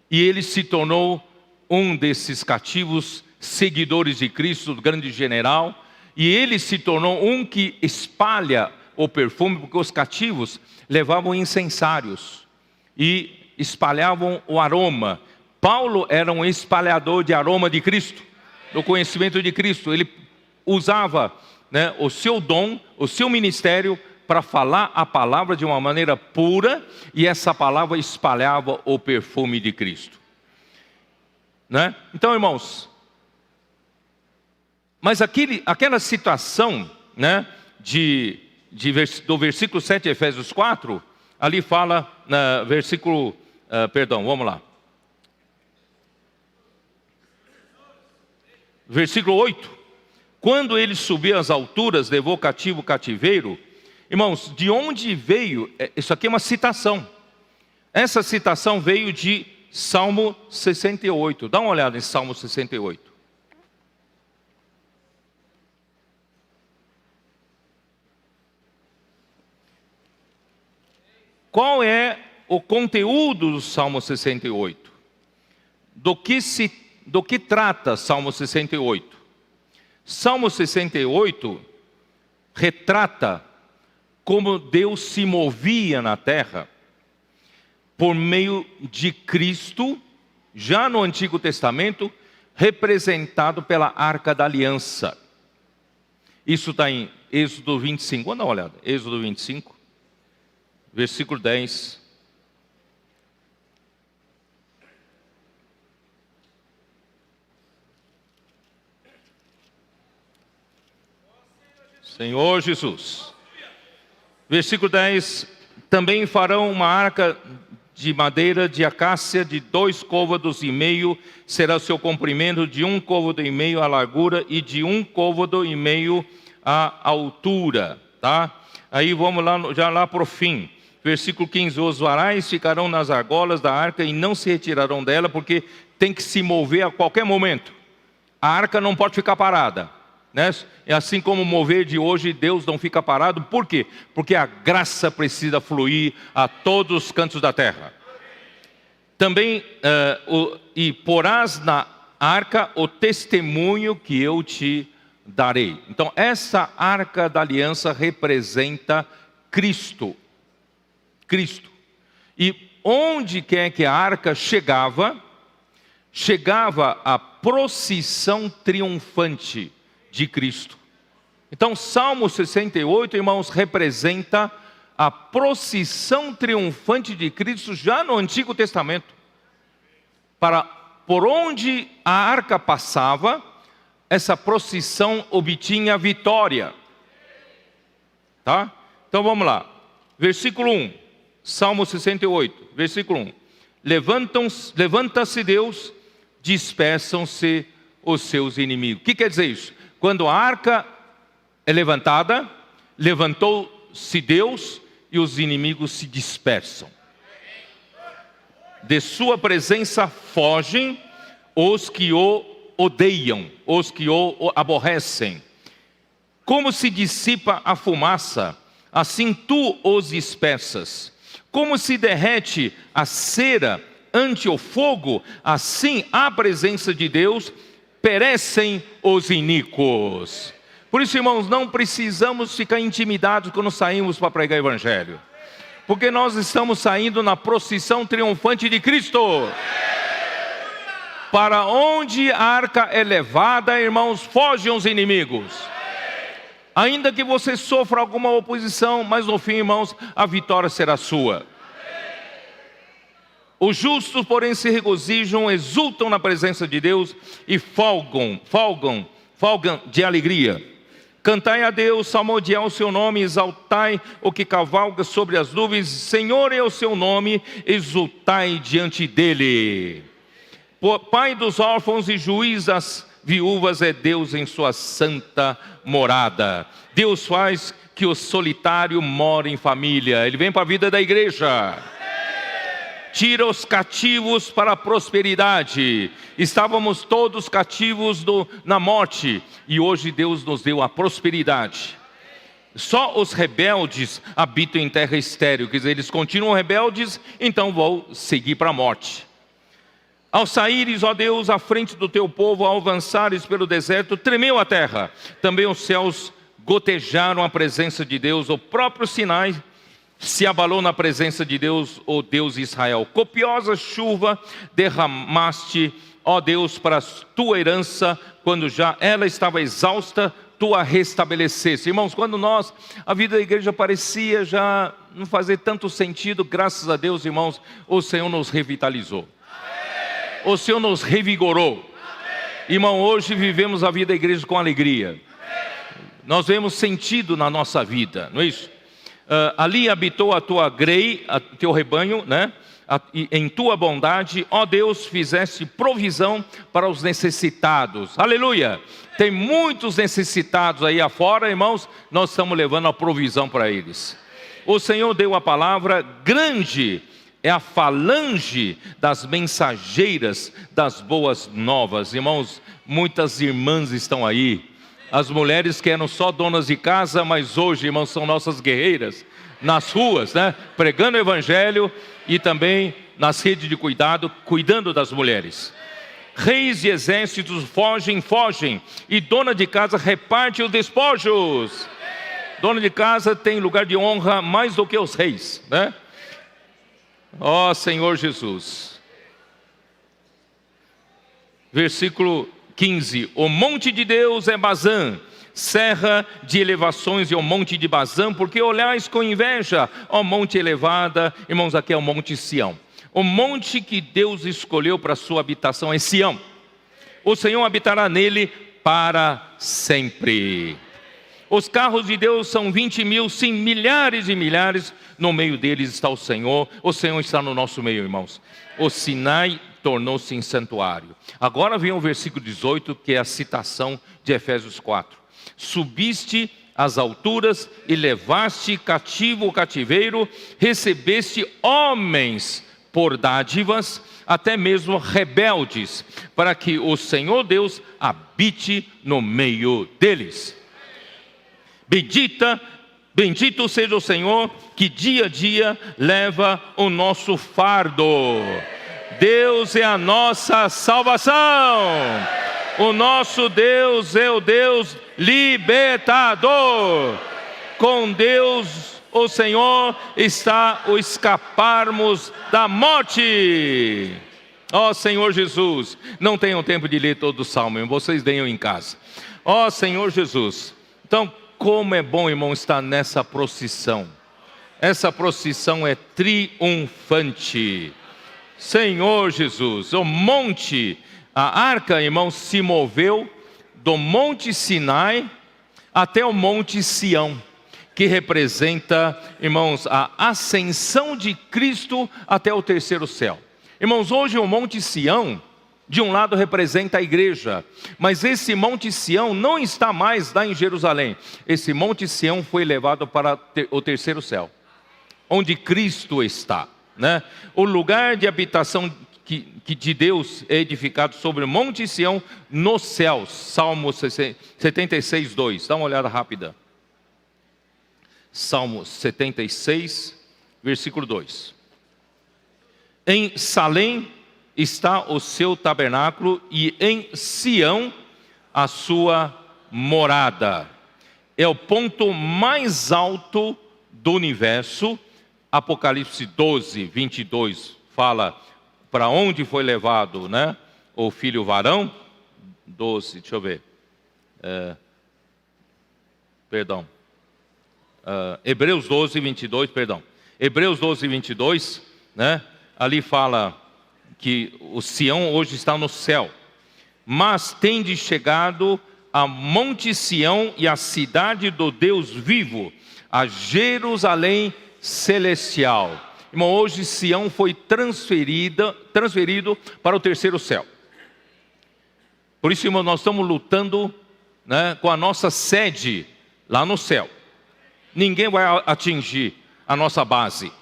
E ele se tornou um desses cativos, seguidores de Cristo, do grande general. E ele se tornou um que espalha o perfume, porque os cativos levavam incensários e espalhavam o aroma. Paulo era um espalhador de aroma de Cristo, do conhecimento de Cristo. Ele usava o seu dom, o seu ministério, para falar a palavra de uma maneira pura, e essa palavra espalhava o perfume de Cristo. Então, irmãos, mas aquela situação do versículo 7 de Efésios 4, ali fala, vamos lá. Versículo 8. Quando ele subiu às alturas, levou cativo o cativeiro. Irmãos, de onde veio? Isso aqui é uma citação. Essa citação veio de Salmo 68. Dá uma olhada em Salmo 68. Qual é o conteúdo do Salmo 68? Do que trata Salmo 68? Salmo 68 retrata como Deus se movia na terra por meio de Cristo, já no Antigo Testamento, representado pela Arca da Aliança. Isso está em Êxodo 25, vamos dar uma olhada. Êxodo 25, versículo 10. Senhor Jesus. Versículo 10. Também farão uma arca de madeira de acácia de 2,5 côvados, será o seu comprimento, de 1,5 côvado a largura e de 1,5 côvado a altura. Tá? Aí vamos lá para o fim. Versículo 15. Os varais ficarão nas argolas da arca e não se retirarão dela, porque tem que se mover a qualquer momento. A arca não pode ficar parada. Né? É assim como o mover de hoje, Deus não fica parado. Por quê? Porque a graça precisa fluir a todos os cantos da terra. Também, e porás na arca o testemunho que eu te darei. Então, essa arca da aliança representa Cristo. Cristo. E onde quer que a arca chegava a procissão triunfante de Cristo. Então, Salmo 68, irmãos, representa a procissão triunfante de Cristo já no Antigo Testamento. Por onde a arca passava, essa procissão obtinha vitória. Tá? Então vamos lá. Versículo 1. Salmo 68, versículo 1. Levanta-se Deus, dispersam-se os seus inimigos. O que quer dizer isso? Quando a arca é levantada, levantou-se Deus e os inimigos se dispersam. De sua presença fogem os que o odeiam, os que o aborrecem. Como se dissipa a fumaça, assim tu os dispersas. Como se derrete a cera ante o fogo, assim à presença de Deus perecem os iníquos. Por isso, irmãos, não precisamos ficar intimidados quando saímos para pregar o Evangelho, porque nós estamos saindo na procissão triunfante de Cristo. Para onde a arca é levada, irmãos, fogem os inimigos. Ainda que você sofra alguma oposição, mas no fim, irmãos, a vitória será sua. Os justos, porém, se regozijam, exultam na presença de Deus e folgam de alegria. Cantai a Deus, salmodiai o seu nome, exaltai o que cavalga sobre as nuvens. Senhor é o seu nome, exultai diante dele. Pai dos órfãos e juiz das viúvas é Deus em sua santa morada. Deus faz que o solitário more em família. Ele vem para a vida da igreja. Tira os cativos para a prosperidade. Estávamos todos cativos na morte, e hoje Deus nos deu a prosperidade. Só os rebeldes habitam em terra estéril, quer dizer, eles continuam rebeldes, então vão seguir para a morte. Ao saíres, ó Deus, à frente do teu povo, ao avançares pelo deserto, tremeu a terra. Também os céus gotejaram a presença de Deus, o próprio Sinai se abalou na presença de Deus, ó Deus Israel. Copiosa chuva derramaste, ó Deus, para a tua herança, quando já ela estava exausta, tu a restabeleceste. Irmãos, quando a vida da igreja parecia já não fazer tanto sentido, graças a Deus, irmãos, o Senhor nos revitalizou. O Senhor nos revigorou. Irmão, hoje vivemos a vida da igreja com alegria. Nós vemos sentido na nossa vida, não é isso? Ali habitou a tua grei, teu rebanho, né? Em tua bondade, ó Deus, fizeste provisão para os necessitados. Aleluia! Tem muitos necessitados aí afora, irmãos, nós estamos levando a provisão para eles. O Senhor deu a palavra, grande é a falange das mensageiras das boas novas. Irmãos, muitas irmãs estão aí. As mulheres que eram só donas de casa, mas hoje, irmãos, são nossas guerreiras. nas ruas, né? Pregando o evangelho e também nas redes de cuidado, cuidando das mulheres. Reis e exércitos fogem, e dona de casa reparte os despojos. Dona de casa tem lugar de honra mais do que os reis, né? Ó Senhor Jesus. Versículo 15: o monte de Deus é Bazã, serra de elevações e o monte de Bazã, porque olhais com inveja, ó monte elevada. Irmãos, aqui é o monte Sião. O monte que Deus escolheu para sua habitação é Sião. O Senhor habitará nele para sempre. Os carros de Deus são 20.000, sim, milhares e milhares. No meio deles está o Senhor. O Senhor está no nosso meio, irmãos. O Sinai tornou-se em santuário. Agora vem o versículo 18, que é a citação de Efésios 4. Subiste às alturas e levaste cativo o cativeiro, recebeste homens por dádivas, até mesmo rebeldes, para que o Senhor Deus habite no meio deles. Bendito seja o Senhor, que dia a dia leva o nosso fardo. Deus é a nossa salvação. O nosso Deus é o Deus libertador. Com Deus, o Senhor, está o escaparmos da morte. Ó Senhor Jesus, não tenham tempo de ler todo o salmo, vocês leiam em casa. Ó Senhor Jesus. Então, como é bom, irmão, estar nessa procissão. Essa procissão é triunfante. Senhor Jesus, o monte, a arca, irmão, se moveu do monte Sinai até o monte Sião, que representa, irmãos, a ascensão de Cristo até o terceiro céu. Irmãos, hoje o monte Sião, de um lado representa a igreja, mas esse monte Sião não está mais lá em Jerusalém. Esse monte Sião foi levado para o terceiro céu, onde Cristo está, né? O lugar de habitação que de Deus é edificado sobre o monte Sião nos céus. Salmo 76, 2. Dá uma olhada rápida. Salmo 76, versículo 2. Em Salém está o seu tabernáculo, e em Sião a sua morada. É o ponto mais alto do universo. Apocalipse 12, 22 fala para onde foi levado, né, o filho varão. 12, deixa eu ver. Hebreus 12, 22, perdão. Hebreus 12, 22, né, ali fala que o Sião hoje está no céu. Mas tende chegado a Monte Sião e a cidade do Deus vivo, a Jerusalém celestial. Irmão, hoje Sião foi transferido para o terceiro céu. Por isso, irmão, nós estamos lutando, né, com a nossa sede lá no céu. Ninguém vai atingir a nossa base.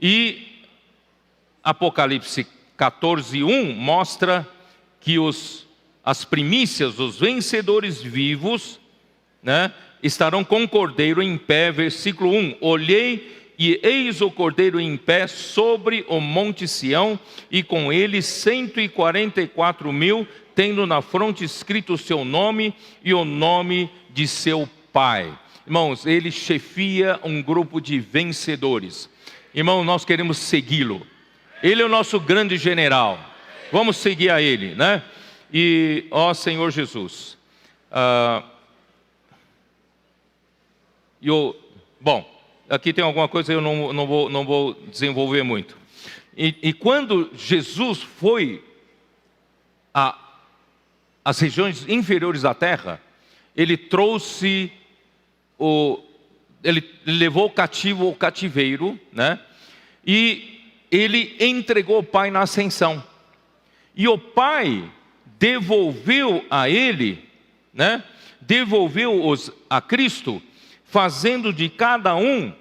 E Apocalipse 14, 1 mostra que as primícias, os vencedores vivos, né, estarão com o cordeiro em pé. Versículo 1: olhei e eis o cordeiro em pé sobre o monte Sião, e com ele 144.000, tendo na fronte escrito o seu nome e o nome de seu pai. Irmãos, ele chefia um grupo de vencedores. Irmão, nós queremos segui-lo. Ele é o nosso grande general. Vamos seguir a ele, né? E, ó Senhor Jesus, bom, aqui tem alguma coisa que eu não vou desenvolver muito. E quando Jesus foi às regiões inferiores da terra, ele trouxe ele levou o cativo ao cativeiro, né? E ele entregou o Pai na ascensão. E o Pai devolveu a ele, né? Devolveu-os a Cristo, fazendo de cada um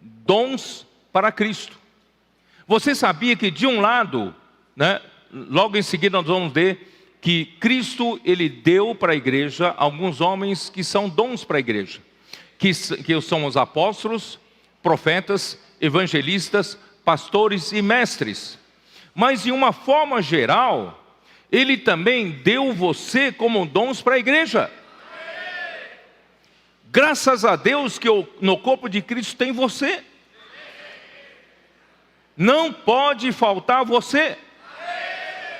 dons para Cristo. Você sabia que de um lado, né, logo em seguida nós vamos ver que Cristo, ele deu para a igreja alguns homens que são dons para a igreja, que são os apóstolos, profetas, evangelistas, pastores e mestres. Mas de uma forma geral, Ele também deu você como dons para a igreja. Graças a Deus que no corpo de Cristo tem você. Não pode faltar você.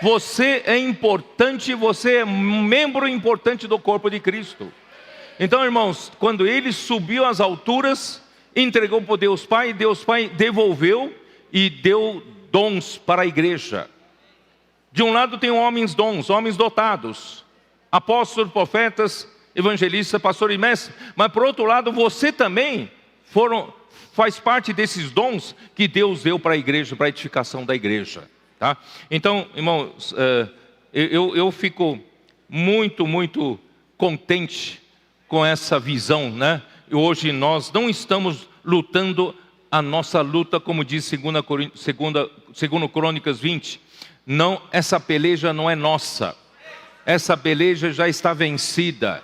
Você é importante, você é um membro importante do corpo de Cristo. Então, irmãos, quando Ele subiu às alturas, entregou para Deus Pai devolveu e deu dons para a igreja. De um lado tem homens dons, homens dotados, apóstolos, profetas, evangelistas, pastores e mestres. Mas por outro lado, você também faz parte desses dons que Deus deu para a igreja, para a edificação da igreja. Tá? Então, irmãos, eu fico muito contente com essa visão, né? E hoje nós não estamos lutando a nossa luta, como diz 2 Crônicas 20. Não, essa peleja não é nossa. Essa peleja já está vencida,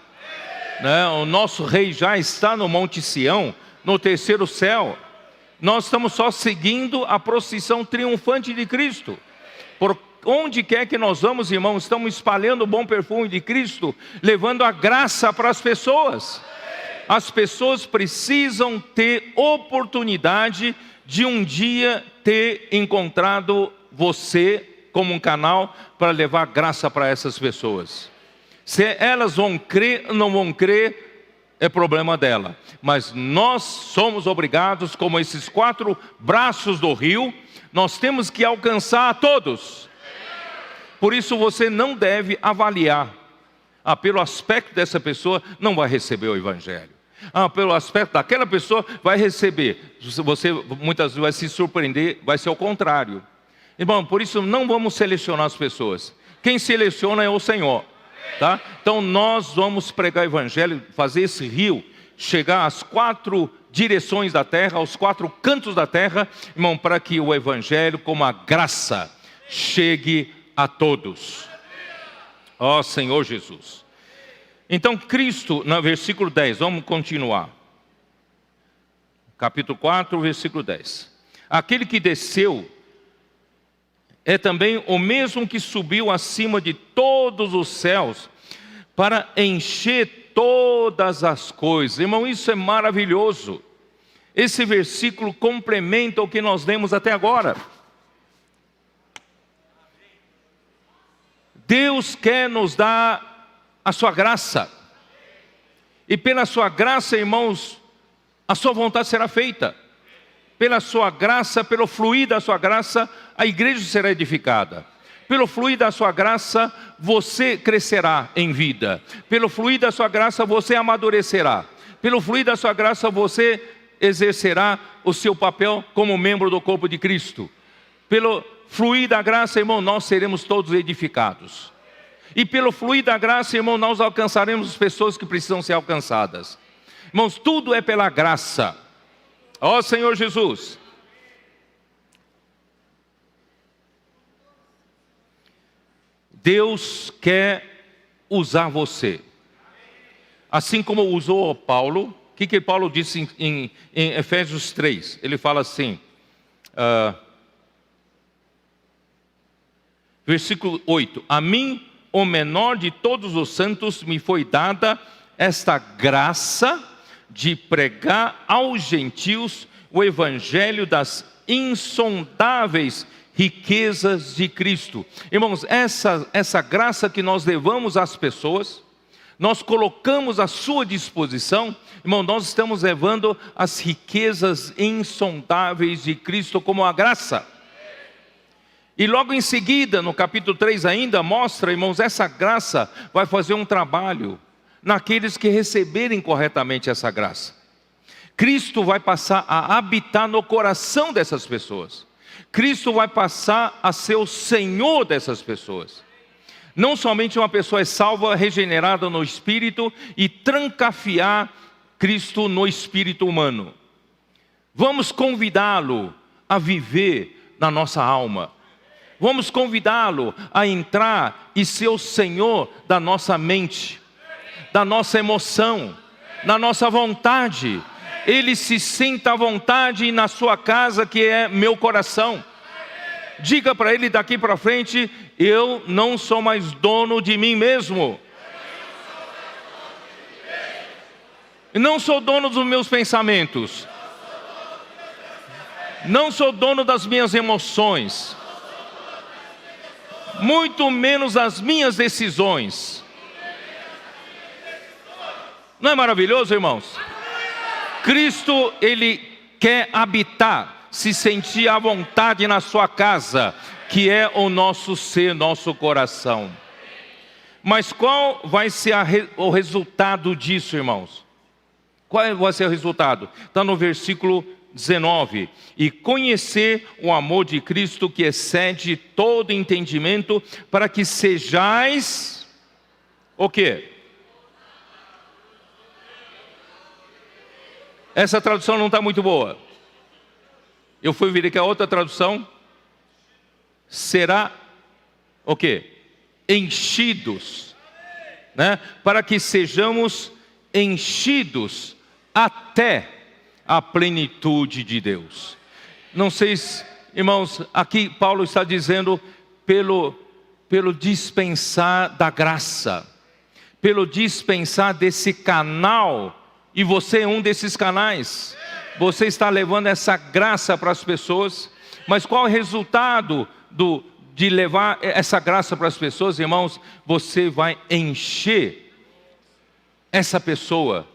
né? O nosso rei já está no Monte Sião, no terceiro céu. Nós estamos só seguindo a procissão triunfante de Cristo. Por onde quer que nós vamos, irmãos, estamos espalhando o bom perfume de Cristo, levando a graça para as pessoas. As pessoas precisam ter oportunidade de um dia ter encontrado você como um canal para levar graça para essas pessoas. Se elas vão crer ou não vão crer, é problema dela. Mas nós somos obrigados, como esses 4 braços do rio, nós temos que alcançar a todos. Por isso você não deve avaliar. Pelo aspecto dessa pessoa, não vai receber o evangelho. Pelo aspecto daquela pessoa, vai receber. Você muitas vezes vai se surpreender, vai ser o contrário. Irmão, por isso não vamos selecionar as pessoas. Quem seleciona é o Senhor. Tá? Então nós vamos pregar o evangelho, fazer esse rio chegar às 4 direções da terra, aos 4 cantos da terra, irmão, para que o evangelho, como a graça, chegue a todos. Ó Senhor Jesus. Então Cristo, no versículo 10, vamos continuar. Capítulo 4, versículo 10. Aquele que desceu é também o mesmo que subiu acima de todos os céus para encher todas as coisas. Irmão, isso é maravilhoso. Esse versículo complementa o que nós lemos até agora. Deus quer nos dar a sua graça. E pela sua graça, irmãos, a sua vontade será feita. Pela sua graça, pelo fluir da sua graça, a igreja será edificada. Pelo fluir da sua graça, você crescerá em vida. Pelo fluir da sua graça, você amadurecerá. Pelo fluir da sua graça, você exercerá o seu papel como membro do corpo de Cristo. Pelo fluir da graça, irmão, nós seremos todos edificados. E pelo fluir da graça, irmão, nós alcançaremos as pessoas que precisam ser alcançadas. Irmãos, tudo é pela graça. Ó Senhor Jesus. Deus quer usar você. Assim como usou Paulo. O que Paulo disse em Efésios 3? Ele fala assim, versículo 8. A mim, o menor de todos os santos, me foi dada esta graça de pregar aos gentios o evangelho das insondáveis riquezas de Cristo. Irmãos, essa graça que nós levamos às pessoas, nós colocamos à sua disposição, irmão, nós estamos levando as riquezas insondáveis de Cristo como a graça. E logo em seguida, no capítulo 3 ainda, mostra, irmãos, essa graça vai fazer um trabalho naqueles que receberem corretamente essa graça. Cristo vai passar a habitar no coração dessas pessoas. Cristo vai passar a ser o Senhor dessas pessoas. Não somente uma pessoa é salva, regenerada no Espírito e trancafiar Cristo no espírito humano. Vamos convidá-lo a viver na nossa alma. Vamos convidá-lo a entrar e ser o Senhor da nossa mente, da nossa emoção, da nossa vontade. ele se sinta à vontade na sua casa, que é meu coração. Diga para ele daqui para frente: eu não sou mais dono de mim mesmo. Não sou dono dos meus pensamentos. Não sou dono das minhas emoções. Muito menos das minhas decisões. Não é maravilhoso, irmãos? Cristo, ele quer habitar, se sentir à vontade na sua casa, que é o nosso ser, nosso coração. Mas qual vai ser o resultado disso, irmãos? Qual vai ser o resultado? Está no versículo 19. E conhecer o amor de Cristo que excede todo entendimento, para que sejais o quê? Essa tradução não está muito boa. Eu fui ver que a outra tradução será o quê? Enchidos, né? Para que sejamos enchidos até a plenitude de Deus. Não sei, irmãos, aqui Paulo está dizendo pelo dispensar da graça, pelo dispensar desse canal. E você é um desses canais. Você está levando essa graça para as pessoas. Mas qual é o resultado de levar essa graça para as pessoas, irmãos? Você vai encher essa pessoa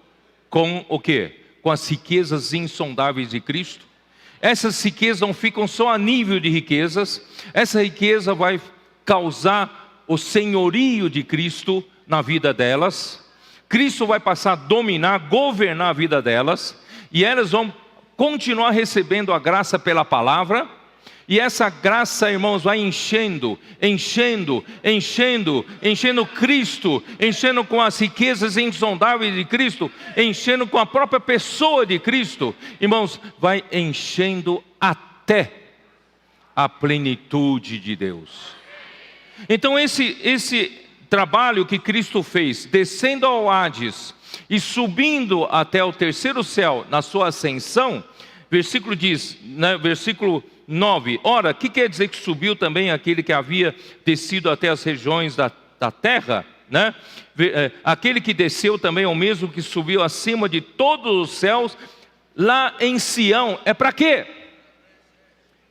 com o quê? Com as riquezas insondáveis de Cristo. Essas riquezas não ficam só a nível de riquezas. Essa riqueza vai causar o senhorio de Cristo na vida delas. Cristo vai passar a dominar, governar a vida delas, e elas vão continuar recebendo a graça pela palavra, e essa graça, irmãos, vai enchendo Cristo, enchendo com as riquezas insondáveis de Cristo, enchendo com a própria pessoa de Cristo, irmãos, vai enchendo até a plenitude de Deus. Então esse trabalho que Cristo fez, descendo ao Hades e subindo até o terceiro céu na sua ascensão, versículo 9, ora, o que quer dizer que subiu também aquele que havia descido até as regiões da terra? Né? Aquele que desceu também é o mesmo que subiu acima de todos os céus, lá em Sião. É para quê?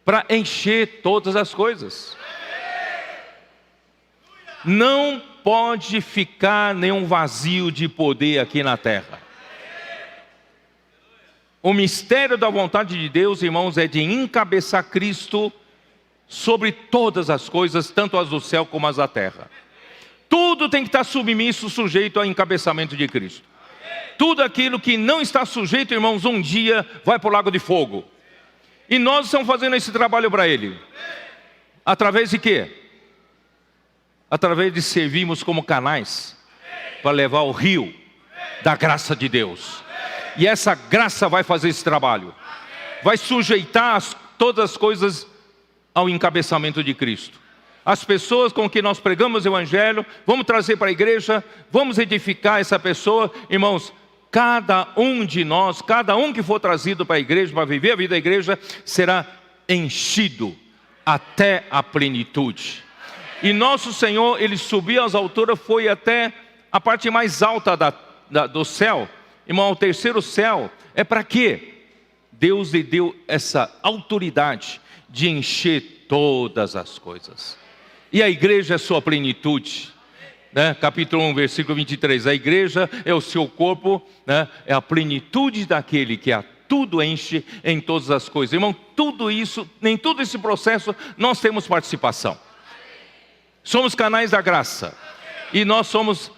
Para encher todas as coisas. Não pode ficar nenhum vazio de poder aqui na terra. O mistério da vontade de Deus, irmãos, é de encabeçar Cristo sobre todas as coisas, tanto as do céu como as da terra. Tudo tem que estar submisso, sujeito ao encabeçamento de Cristo. Tudo aquilo que não está sujeito, irmãos, um dia vai para o lago de fogo. E nós estamos fazendo esse trabalho para Ele. Através de quê? Através de servirmos como canais para levar o rio da graça de Deus. E essa graça vai fazer esse trabalho. Vai sujeitar todas as coisas ao encabeçamento de Cristo. As pessoas com que nós pregamos o Evangelho, vamos trazer para a igreja, vamos edificar essa pessoa. Irmãos, cada um de nós, cada um que for trazido para a igreja, para viver a vida da igreja, será enchido até a plenitude. E nosso Senhor, Ele subiu às alturas, foi até a parte mais alta do céu. Irmão, o terceiro céu é para quê? Deus lhe deu essa autoridade de encher todas as coisas. E a igreja é sua plenitude. Né? Capítulo 1, versículo 23. A igreja é o seu corpo, né? É a plenitude daquele que a tudo enche em todas as coisas. Irmão, tudo isso, em todo esse processo, nós temos participação. Somos canais da graça. E nós somos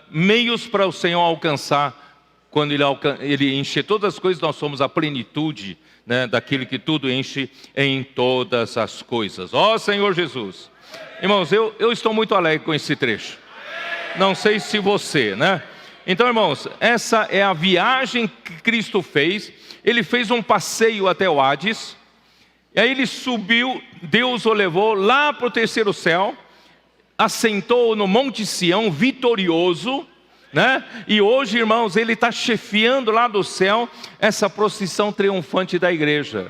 meios para o Senhor alcançar. Quando Ele enche todas as coisas, nós somos a plenitude, né, daquele que tudo enche em todas as coisas. Ó Senhor Jesus. Irmãos, eu estou muito alegre com esse trecho. Não sei se você, né? Então, irmãos, essa é a viagem que Cristo fez. Ele fez um passeio até o Hades. E aí ele subiu, Deus o levou lá para o terceiro céu, assentou no Monte Sião, vitorioso, né? E hoje, irmãos, Ele está chefiando lá do céu essa procissão triunfante da igreja.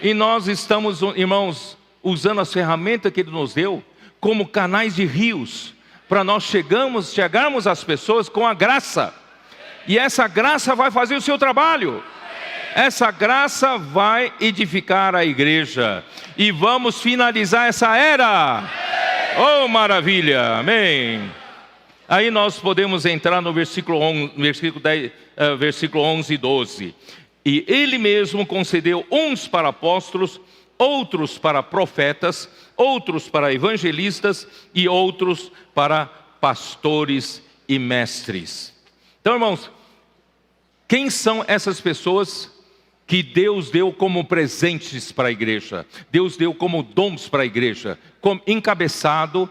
E nós estamos, irmãos, usando as ferramentas que Ele nos deu como canais de rios, para nós chegarmos às pessoas com a graça. E essa graça vai fazer o seu trabalho. Essa graça vai edificar a igreja. E vamos finalizar essa era. Oh, maravilha, amém. Aí nós podemos entrar no versículo 11 e 12. E Ele mesmo concedeu uns para apóstolos, outros para profetas, outros para evangelistas e outros para pastores e mestres. Então, irmãos, quem são essas pessoas que Deus deu como presentes para a igreja? Deus deu como dons para a igreja, como encabeçado,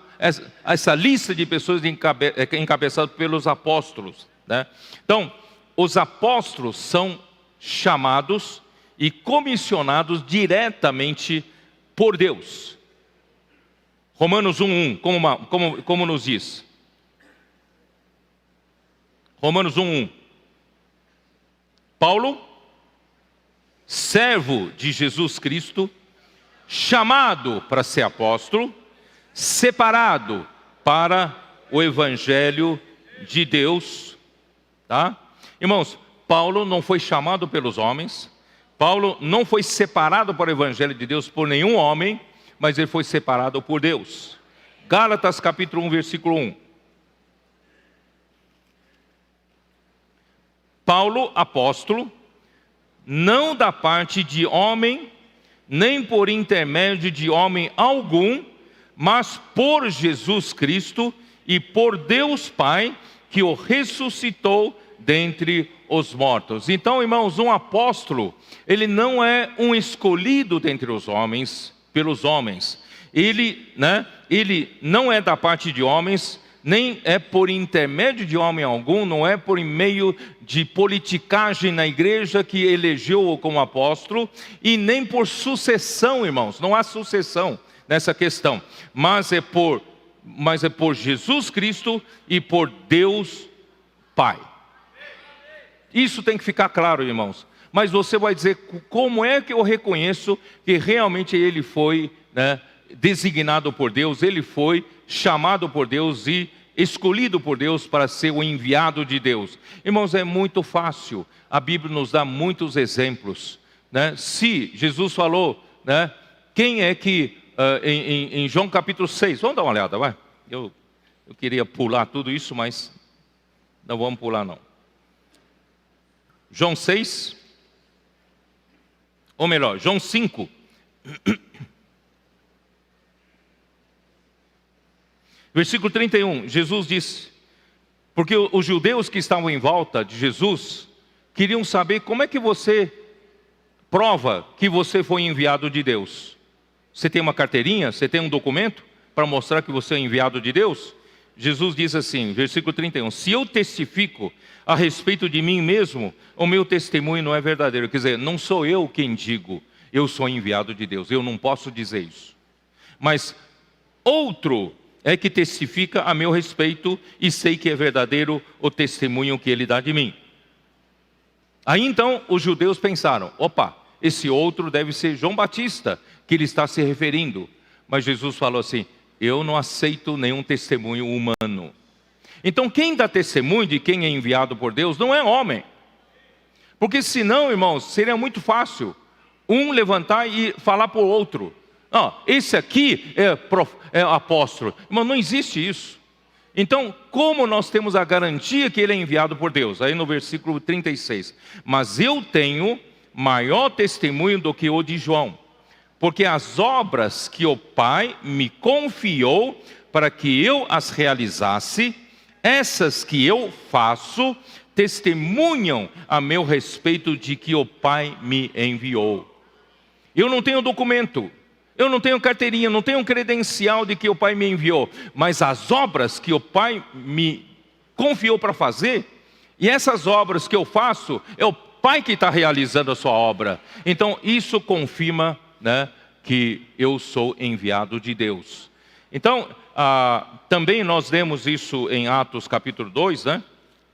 essa lista de pessoas encabeçado pelos apóstolos, né? Então, os apóstolos são chamados e comissionados diretamente por Deus. Romanos 1:1, como nos diz? Romanos 1:1. Paulo, servo de Jesus Cristo, chamado para ser apóstolo, separado para o evangelho de Deus, tá? Irmãos, Paulo não foi chamado pelos homens, Paulo não foi separado para o evangelho de Deus por nenhum homem, mas ele foi separado por Deus. Gálatas capítulo 1, versículo 1. Paulo, apóstolo, não da parte de homem, nem por intermédio de homem algum, mas por Jesus Cristo e por Deus Pai, que o ressuscitou dentre os mortos. Então, irmãos, um apóstolo, ele não é um escolhido dentre os homens, pelos homens. Ele não é da parte de homens, nem é por intermédio de homem algum, não é por meio de politicagem na igreja que elegeu-o como apóstolo, e nem por sucessão, irmãos, não há sucessão nessa questão, mas é por Jesus Cristo e por Deus Pai. Isso tem que ficar claro, irmãos. Mas você vai dizer, como é que eu reconheço que realmente ele foi, né, designado por Deus, ele foi chamado por Deus e escolhido por Deus para ser o enviado de Deus? Irmãos, é muito fácil, a Bíblia nos dá muitos exemplos, né? Se Jesus falou, né, quem é que, em João capítulo 6, vamos dar uma olhada, vai? Eu queria pular tudo isso, mas não vamos pular não. João 6, ou melhor, João 5, versículo 31, Jesus disse, porque os judeus que estavam em volta de Jesus queriam saber como é que você prova que você foi enviado de Deus. Você tem uma carteirinha, você tem um documento para mostrar que você é enviado de Deus? Jesus diz assim, versículo 31, se eu testifico a respeito de mim mesmo, o meu testemunho não é verdadeiro. Quer dizer, não sou eu quem digo, eu sou enviado de Deus, eu não posso dizer isso. Mas outro é que testifica a meu respeito, e sei que é verdadeiro o testemunho que ele dá de mim. Aí então os judeus pensaram, opa, esse outro deve ser João Batista, que ele está se referindo. Mas Jesus falou assim, eu não aceito nenhum testemunho humano. Então quem dá testemunho de quem é enviado por Deus não é homem. Porque senão, irmãos, seria muito fácil um levantar e falar para o outro, esse aqui é apóstolo. Irmão, não existe isso. Então, como nós temos a garantia que ele é enviado por Deus? Aí no versículo 36. Mas eu tenho maior testemunho do que o de João, porque as obras que o Pai me confiou para que eu as realizasse, essas que eu faço, testemunham a meu respeito de que o Pai me enviou. Eu não tenho documento, eu não tenho carteirinha, não tenho credencial de que o Pai me enviou, mas as obras que o Pai me confiou para fazer, e essas obras que eu faço, é o Pai que está realizando a sua obra. Então isso confirma, né, que eu sou enviado de Deus. Então, também nós lemos isso em Atos capítulo 2, né?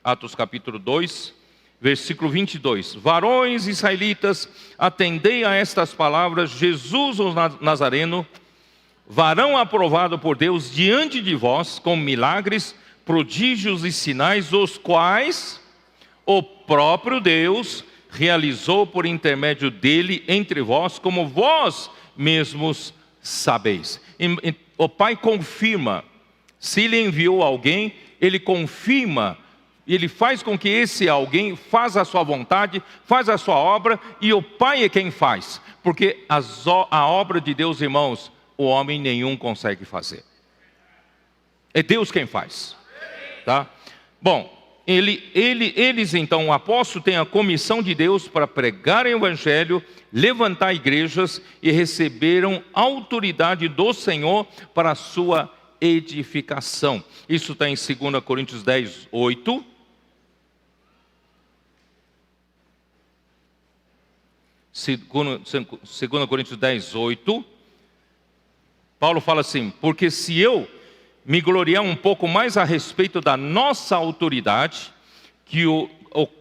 Atos capítulo 2, versículo 22. Varões israelitas, atendei a estas palavras: Jesus o Nazareno, varão aprovado por Deus diante de vós, com milagres, prodígios e sinais, os quais o próprio Deus realizou por intermédio dele entre vós, como vós mesmos sabeis. O Pai confirma, se Ele enviou alguém, Ele confirma, Ele faz com que esse alguém faça a sua vontade, faz a sua obra, e o Pai é quem faz. Porque a obra de Deus, irmãos, o homem nenhum consegue fazer. É Deus quem faz. Tá? Bom, eles então, o apóstolo tem a comissão de Deus para pregar o evangelho, levantar igrejas, e receberam autoridade do Senhor para a sua edificação. Isso está em 2 Coríntios 10, 8. Segundo Coríntios 10, 8. Paulo fala assim: porque se eu me gloriar um pouco mais a respeito da nossa autoridade,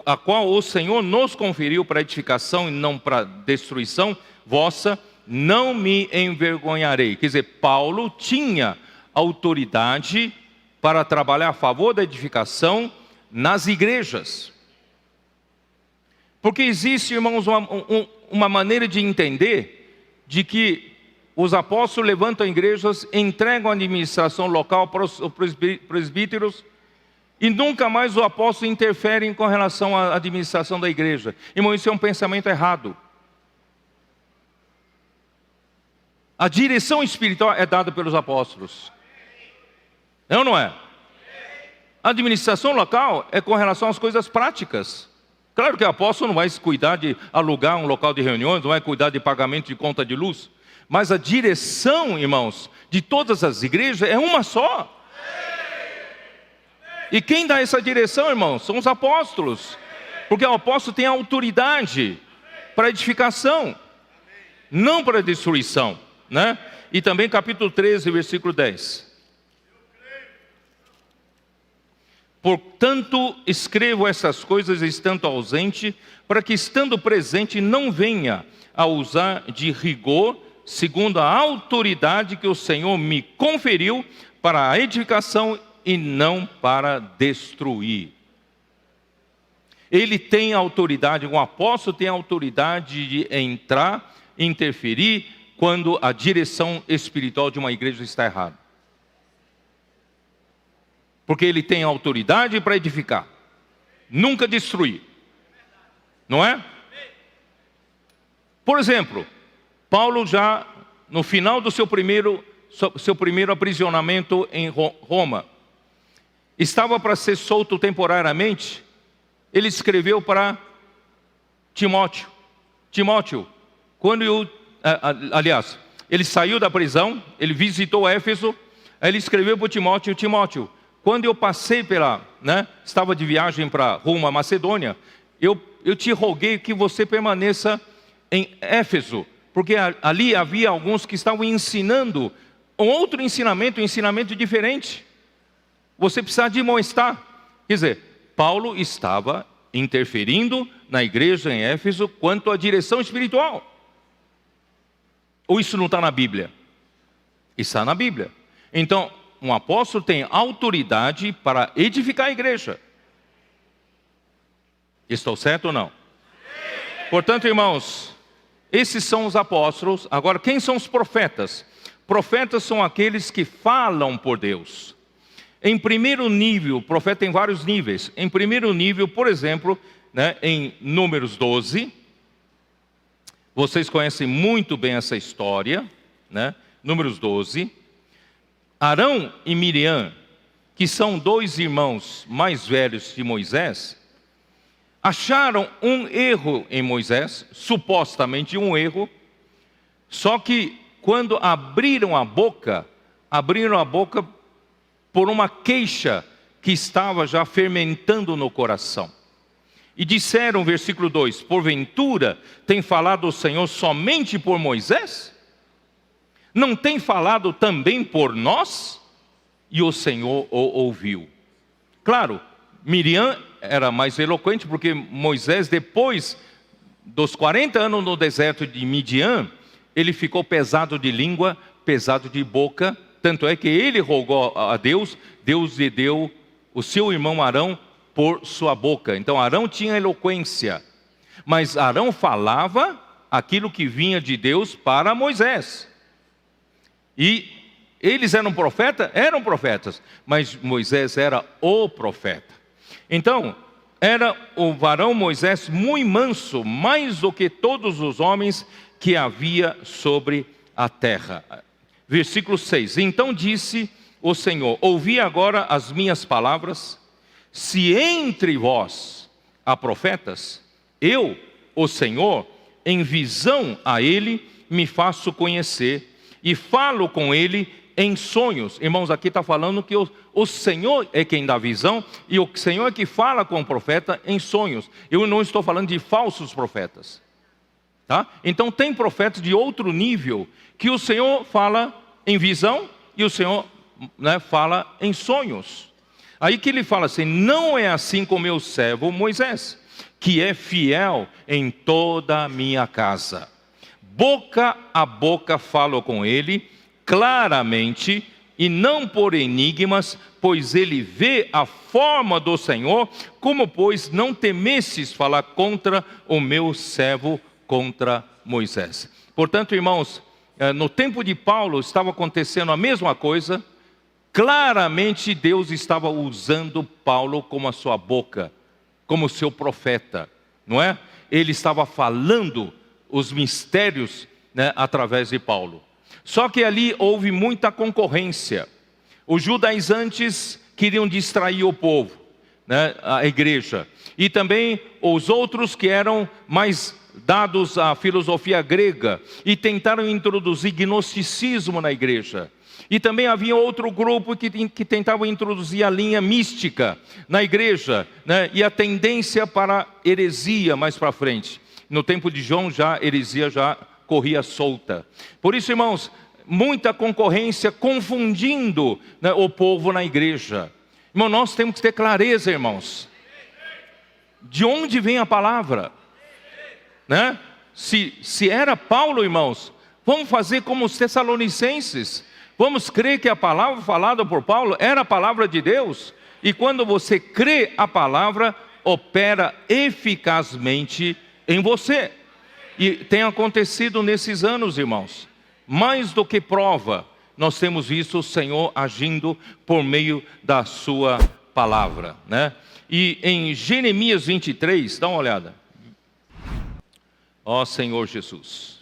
a qual o Senhor nos conferiu para edificação e não para destruição vossa, não me envergonharei. Quer dizer, Paulo tinha autoridade para trabalhar a favor da edificação nas igrejas. Porque existe, irmãos, uma maneira de entender de que os apóstolos levantam igrejas, entregam a administração local para os presbíteros, e nunca mais o apóstolo interfere com relação à administração da igreja. Irmão, isso é um pensamento errado. A direção espiritual é dada pelos apóstolos. É ou não é? A administração local é com relação às coisas práticas. Claro que o apóstolo não vai cuidar de alugar um local de reuniões, não vai cuidar de pagamento de conta de luz. Mas a direção, irmãos, de todas as igrejas é uma só. E quem dá essa direção, irmãos, são os apóstolos. Porque o apóstolo tem autoridade para edificação, não para destruição, né? E também capítulo 13, versículo 10. Portanto, escrevo essas coisas estando ausente, para que estando presente não venha a usar de rigor, segundo a autoridade que o Senhor me conferiu para a edificação e não para destruir. Ele tem autoridade, um apóstolo tem autoridade de entrar, interferir, quando a direção espiritual de uma igreja está errada. Porque ele tem autoridade para edificar, nunca destruir. Não é? Por exemplo, Paulo já no final do seu primeiro aprisionamento em Roma, estava para ser solto temporariamente. Ele escreveu para Timóteo. Aliás, ele saiu da prisão, ele visitou Éfeso, aí ele escreveu para Timóteo, quando eu passei estava de viagem para rumo à Macedônia, eu te roguei que você permaneça em Éfeso, porque ali havia alguns que estavam ensinando um outro ensinamento, um ensinamento diferente. Você precisa admoestar. Quer dizer, Paulo estava interferindo na igreja em Éfeso quanto à direção espiritual. Ou isso não está na Bíblia? Está na Bíblia. Então, um apóstolo tem autoridade para edificar a igreja. Estou certo ou não? Portanto, irmãos, esses são os apóstolos. Agora, quem são os profetas? Profetas são aqueles que falam por Deus. Em primeiro nível, o profeta tem vários níveis. Em primeiro nível, por exemplo, em Números 12, vocês conhecem muito bem essa história, Números 12. Arão e Miriam, que são dois irmãos mais velhos de Moisés, acharam um erro em Moisés, supostamente um erro, só que quando abriram a boca por uma queixa que estava já fermentando no coração. E disseram, versículo 2, porventura tem falado o Senhor somente por Moisés? não tem falado também por nós? E o Senhor o ouviu. Claro, Miriam era mais eloquente, porque Moisés, depois dos 40 anos no deserto de Midian, ele ficou pesado de língua, pesado de boca, tanto é que ele rogou a Deus, Deus lhe deu o seu irmão Arão por sua boca. Então Arão tinha eloquência, mas Arão falava aquilo que vinha de Deus para Moisés. E eles eram profetas? Eram profetas, mas Moisés era o profeta. Então, era o varão Moisés muito manso, mais do que todos os homens que havia sobre a terra. Versículo 6. Então disse o Senhor: ouvi agora as minhas palavras. Se entre vós há profetas, eu, o Senhor, em visão a ele, me faço conhecer e falo com ele em sonhos. Irmãos, aqui está falando que o Senhor é quem dá visão, e o Senhor é que fala com o profeta em sonhos. Eu não estou falando de falsos profetas, tá? Então tem profetas de outro nível, que o Senhor fala em visão, e o Senhor, né, fala em sonhos. Aí que ele fala assim: não é assim com meu servo Moisés, que é fiel em toda a minha casa. Boca a boca falo com ele, claramente, e não por enigmas, pois ele vê a forma do Senhor. Como, pois, não temesses falar contra o meu servo, contra Moisés? Portanto, irmãos, no tempo de Paulo estava acontecendo a mesma coisa. Claramente Deus estava usando Paulo como a sua boca, como seu profeta, não é? Ele estava falando os mistérios, né, através de Paulo. Só que ali houve muita concorrência. Os judaizantes queriam distrair o povo, né, a igreja. E também os outros que eram mais dados à filosofia grega e tentaram introduzir gnosticismo na igreja. E também havia outro grupo que tentava introduzir a linha mística na igreja, né, e a tendência para heresia mais para frente. No tempo de João, já heresia já corria solta. Por isso, irmãos, muita concorrência confundindo, né, o povo na igreja. Irmão, nós temos que ter clareza, irmãos. De onde vem a palavra? Né? Se era Paulo, irmãos, vamos fazer como os tessalonicenses. Vamos crer que a palavra falada por Paulo era a palavra de Deus. E quando você crê, a palavra opera eficazmente em você. E tem acontecido nesses anos, irmãos. Mais do que prova, nós temos visto o Senhor agindo por meio da sua palavra, né? E em Jeremias 23, dá uma olhada. Ó Senhor Jesus.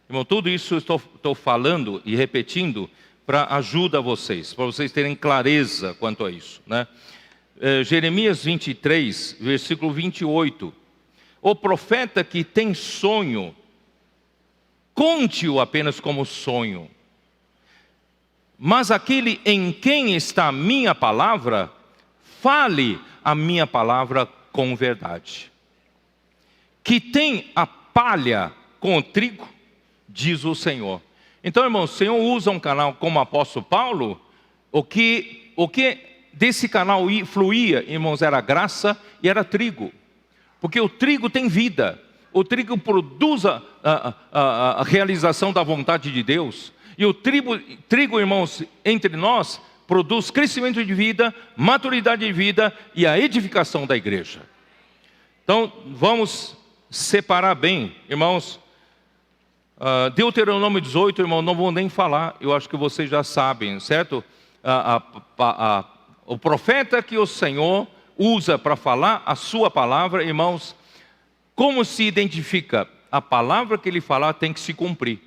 Irmão, tudo isso eu estou falando e repetindo para ajudar vocês, para vocês terem clareza quanto a isso, né? Jeremias 23, versículo 28. O profeta que tem sonho, conte-o apenas como sonho. Mas aquele em quem está a minha palavra, fale a minha palavra com verdade. Que tem a palha com o trigo, diz o Senhor. Então, irmãos, o Senhor usa um canal como o apóstolo Paulo. O que desse canal fluía, irmãos, era graça e era trigo. Porque o trigo tem vida. O trigo produz a realização da vontade de Deus. E o trigo, irmãos, entre nós, produz crescimento de vida, maturidade de vida e a edificação da igreja. Então, vamos separar bem, irmãos. Deuteronômio 18, irmão, não vou nem falar, eu acho que vocês já sabem, certo? O profeta que o Senhor usa para falar a sua palavra, irmãos, como se identifica? A palavra que ele falar tem que se cumprir.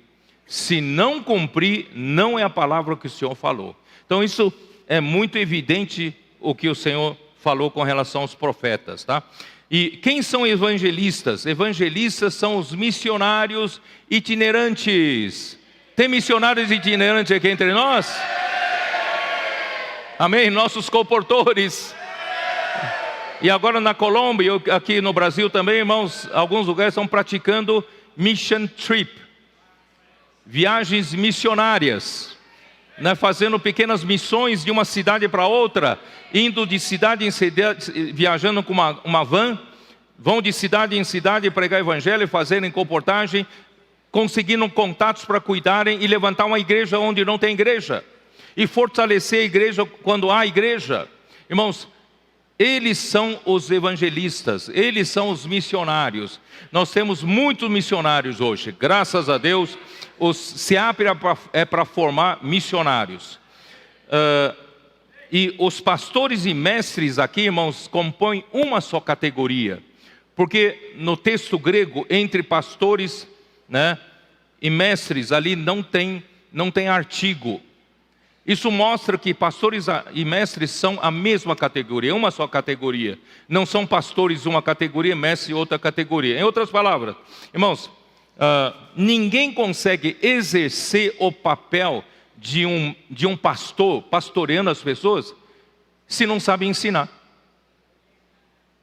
Se não cumprir, não é a palavra que o Senhor falou. Então isso é muito evidente o que o Senhor falou com relação aos profetas, tá? E quem são evangelistas? Evangelistas são os missionários itinerantes. Tem missionários itinerantes aqui entre nós? Amém? Nossos comportores. E agora na Colômbia, aqui no Brasil também, irmãos, alguns lugares estão praticando mission trip, viagens missionárias, né? Fazendo pequenas missões de uma cidade para outra, indo de cidade em cidade, viajando com uma van, vão de cidade em cidade pregar evangelho, fazerem comportagem, conseguindo contatos para cuidarem e levantar uma igreja onde não tem igreja, e fortalecer a igreja quando há igreja. Irmãos, eles são os evangelistas, eles são os missionários. Nós temos muitos missionários hoje, graças a Deus. O SEAP é para formar missionários. E os pastores e mestres aqui, irmãos, compõem uma só categoria. Porque no texto grego, entre pastores, né, e mestres, ali não tem artigo. Isso mostra que pastores e mestres são a mesma categoria, uma só categoria. Não são pastores uma categoria, mestre outra categoria. Em outras palavras, irmãos, ninguém consegue exercer o papel de um pastor, pastoreando as pessoas, se não sabe ensinar.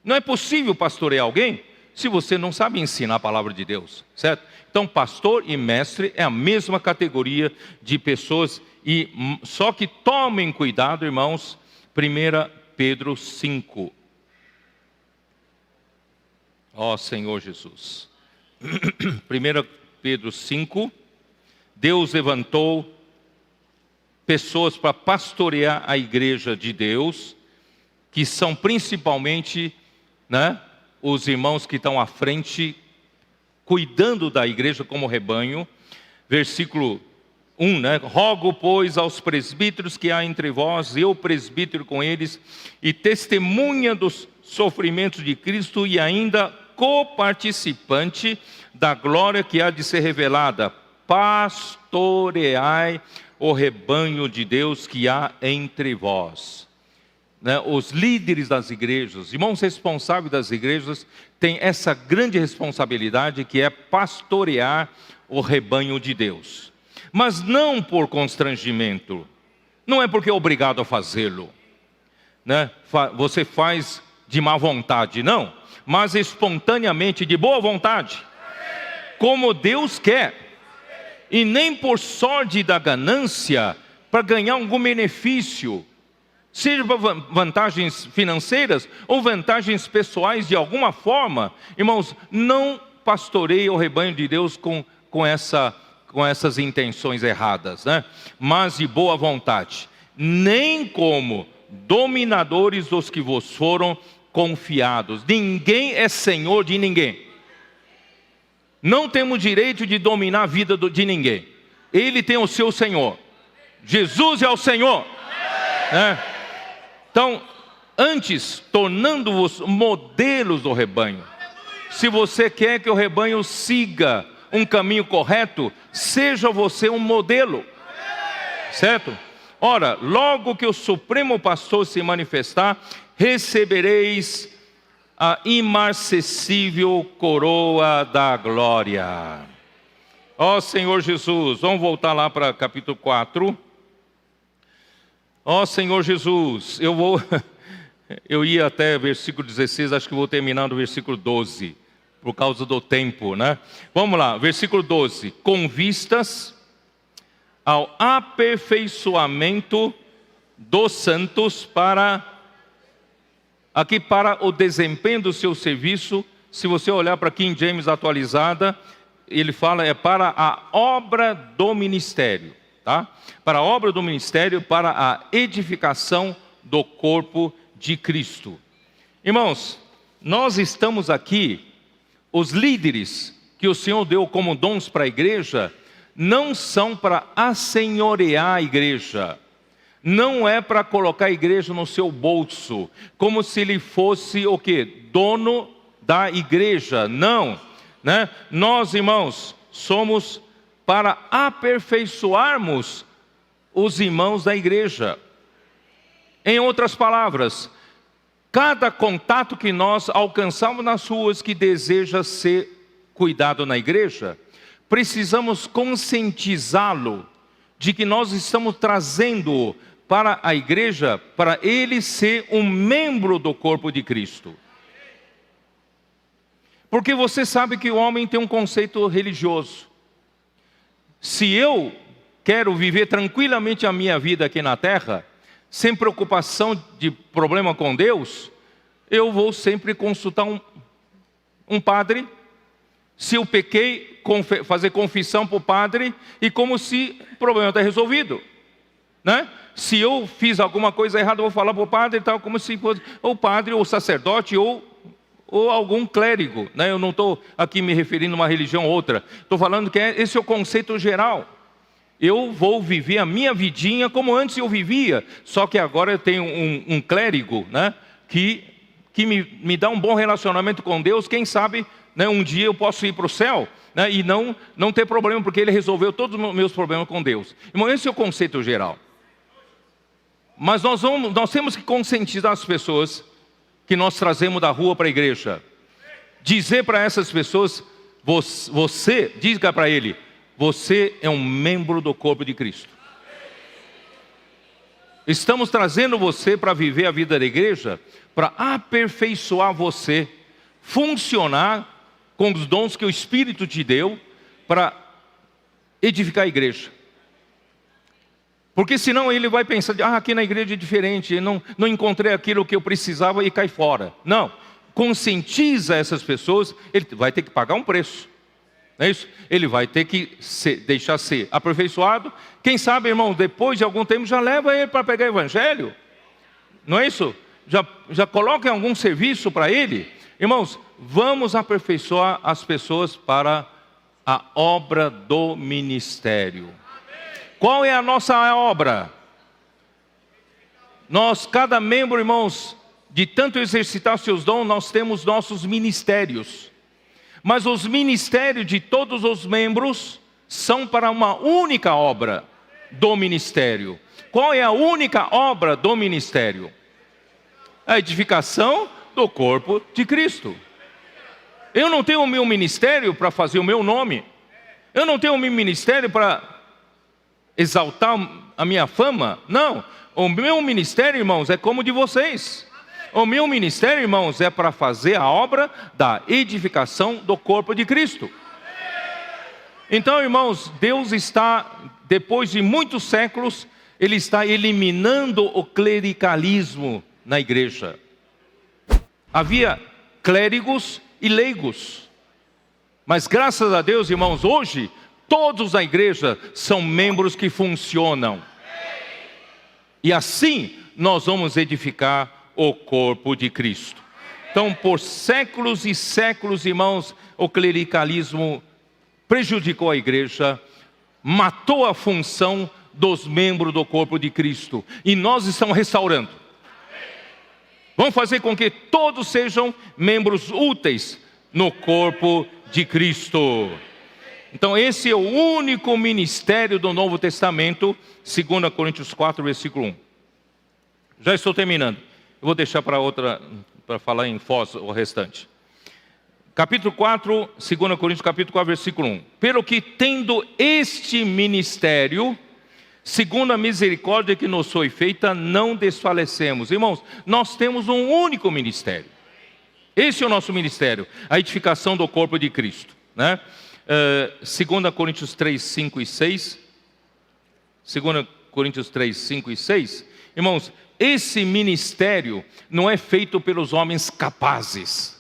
Não é possível pastorear alguém se você não sabe ensinar a palavra de Deus, certo? Então, pastor e mestre é a mesma categoria de pessoas. E só que tomem cuidado, irmãos, 1 Pedro 5. Ó Senhor Jesus. 1 Pedro 5, Deus levantou pessoas para pastorear a igreja de Deus, que são principalmente, né, os irmãos que estão à frente, cuidando da igreja como rebanho. Versículo 1, né? Rogo, pois, aos presbíteros que há entre vós, eu presbítero com eles, e testemunha dos sofrimentos de Cristo, e ainda coparticipante da glória que há de ser revelada. Pastoreai o rebanho de Deus que há entre vós. Né? Os líderes das igrejas, irmãos responsáveis das igrejas, têm essa grande responsabilidade que é pastorear o rebanho de Deus. Mas não por constrangimento, não é porque é obrigado a fazê-lo, né? Você faz de má vontade, não, mas espontaneamente, de boa vontade, como Deus quer, e nem por sorte da ganância, para ganhar algum benefício, seja vantagens financeiras ou vantagens pessoais de alguma forma. Irmãos, não pastoreie o rebanho de Deus com essas intenções erradas, né? Mas de boa vontade, nem como dominadores dos que vos foram confiados. Ninguém é senhor de ninguém. Não temos direito de dominar a vida de ninguém. Ele tem o seu Senhor. Jesus é o Senhor, né? Então, antes, tornando-vos modelos do rebanho. Se você quer que o rebanho siga um caminho correto, seja você um modelo, certo? Ora, logo que o Supremo Pastor se manifestar, recebereis a imarcessível coroa da glória. Ó Senhor Jesus, vamos voltar lá para capítulo 4. Ó Senhor Jesus, eu ia até versículo 16, acho que vou terminar no versículo 12. Por causa do tempo, né? Vamos lá, versículo 12. Com vistas ao aperfeiçoamento dos santos para o desempenho do seu serviço. Se você olhar para King James atualizada, ele fala para a obra do ministério, tá? Para a obra do ministério, para a edificação do corpo de Cristo. Irmãos, nós estamos aqui. Os líderes que o Senhor deu como dons para a igreja, não são para assenhorear a igreja, não é para colocar a igreja no seu bolso, como se ele fosse o quê? Dono da igreja, não, né? Nós, irmãos, somos para aperfeiçoarmos os irmãos da igreja. Em outras palavras, cada contato que nós alcançamos nas ruas que deseja ser cuidado na igreja, precisamos conscientizá-lo de que nós estamos trazendo para a igreja, para ele ser um membro do corpo de Cristo. Porque você sabe que o homem tem um conceito religioso. Se eu quero viver tranquilamente a minha vida aqui na terra, sem preocupação de problema com Deus, eu vou sempre consultar um padre. Se eu pequei, fazer confissão para o padre, e como se o problema está resolvido, né? Se eu fiz alguma coisa errada, eu vou falar para o padre, tal, como se fosse o padre, ou o sacerdote, ou algum clérigo, né? Eu não estou aqui me referindo a uma religião ou outra, estou falando que esse é o conceito geral. Eu vou viver a minha vidinha como antes eu vivia, só que agora eu tenho um clérigo, né? que me dá um bom relacionamento com Deus. Quem sabe, né, um dia eu posso ir para o céu, né, e não ter problema, porque ele resolveu todos os meus problemas com Deus. Irmão, esse é o conceito geral. Mas nós temos que conscientizar as pessoas que nós trazemos da rua para a igreja. Dizer para essas pessoas, diga para ele, você é um membro do corpo de Cristo. Estamos trazendo você para viver a vida da igreja, para aperfeiçoar você, funcionar com os dons que o Espírito te deu, para edificar a igreja. Porque senão ele vai pensar, aqui na igreja é diferente, eu não encontrei aquilo que eu precisava e cai fora. Não, conscientiza essas pessoas, ele vai ter que pagar um preço. Não é isso? Ele vai ter que deixar ser aperfeiçoado. Quem sabe, irmão, depois de algum tempo já leva ele para pegar o evangelho. Não é isso? Já coloca em algum serviço para ele. Irmãos, vamos aperfeiçoar as pessoas para a obra do ministério. Qual é a nossa obra? Cada membro, irmãos, de tanto exercitar seus dons, nós temos nossos ministérios. Mas os ministérios de todos os membros são para uma única obra do ministério. Qual é a única obra do ministério? A edificação do corpo de Cristo. Eu não tenho o meu ministério para fazer o meu nome. Eu não tenho o meu ministério para exaltar a minha fama. Não, o meu ministério, irmãos, é como o de vocês. O meu ministério, irmãos, é para fazer a obra da edificação do corpo de Cristo. Então, irmãos, Deus está, depois de muitos séculos, Ele está eliminando o clericalismo na igreja. Havia clérigos e leigos, mas graças a Deus, irmãos, hoje todos na igreja são membros que funcionam. E assim nós vamos edificar o corpo de Cristo. Então, por séculos e séculos, irmãos, o clericalismo prejudicou a igreja, matou a função dos membros do corpo de Cristo. E nós estamos restaurando. Vamos fazer com que todos sejam membros úteis no corpo de Cristo. Então esse é o único ministério do Novo Testamento, 2 Coríntios 4, versículo 1. Já estou terminando. Eu vou deixar para falar em Foz o restante. Capítulo 4, 2 Coríntios capítulo 4, versículo 1. Pelo que tendo este ministério, segundo a misericórdia que nos foi feita, não desfalecemos. Irmãos, nós temos um único ministério. Esse é o nosso ministério, a edificação do corpo de Cristo, né? 2 Coríntios 3, 5 e 6. 2 Coríntios 3, 5 e 6. Irmãos, esse ministério não é feito pelos homens capazes,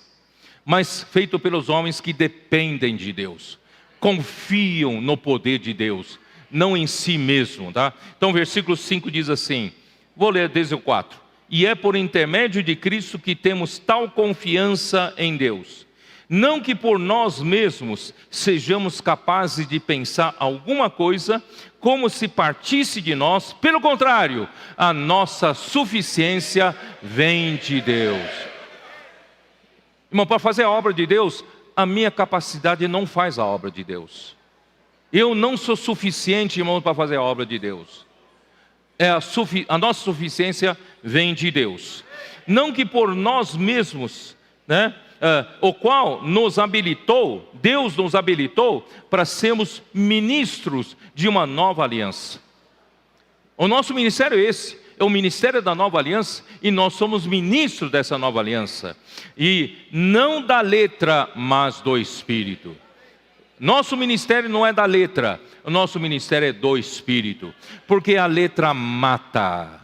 mas feito pelos homens que dependem de Deus, confiam no poder de Deus, não em si mesmo, tá? Então versículo 5 diz assim, vou ler desde o 4. E é por intermédio de Cristo que temos tal confiança em Deus. Não que por nós mesmos sejamos capazes de pensar alguma coisa como se partisse de nós. Pelo contrário, a nossa suficiência vem de Deus. Irmão, para fazer a obra de Deus, a minha capacidade não faz a obra de Deus. Eu não sou suficiente, irmão, para fazer a obra de Deus. A nossa suficiência vem de Deus. Não que por nós mesmos, né? O qual nos habilitou, Deus nos habilitou para sermos ministros de uma nova aliança. O nosso ministério é esse, é o ministério da nova aliança, e nós somos ministros dessa nova aliança. E não da letra, mas do Espírito. Nosso ministério não é da letra, o nosso ministério é do Espírito. Porque a letra mata.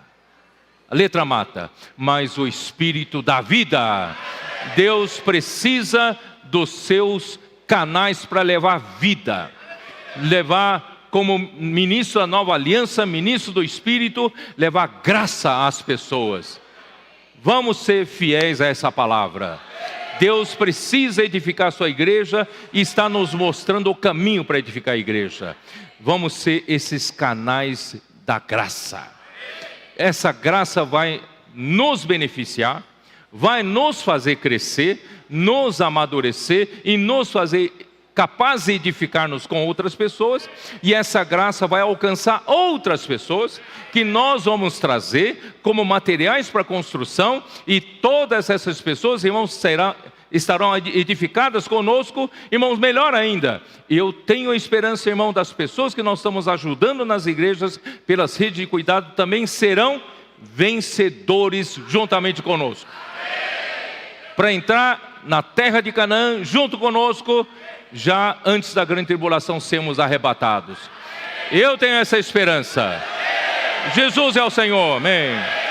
A letra mata, mas o Espírito dá vida. Deus precisa dos seus canais para levar vida. Levar como ministro da nova aliança, ministro do Espírito, levar graça às pessoas. Vamos ser fiéis a essa palavra. Deus precisa edificar a sua igreja e está nos mostrando o caminho para edificar a igreja. Vamos ser esses canais da graça. Essa graça vai nos beneficiar, vai nos fazer crescer, nos amadurecer e nos fazer capazes de edificar-nos com outras pessoas. E essa graça vai alcançar outras pessoas que nós vamos trazer como materiais para construção. E todas essas pessoas, irmãos, estarão edificadas conosco. Irmãos, melhor ainda, eu tenho a esperança, irmão, das pessoas que nós estamos ajudando nas igrejas, pelas redes de cuidado, também serão vencedores juntamente conosco. Para entrar na terra de Canaã junto conosco, já antes da grande tribulação sermos arrebatados. Eu tenho essa esperança. Jesus é o Senhor, amém.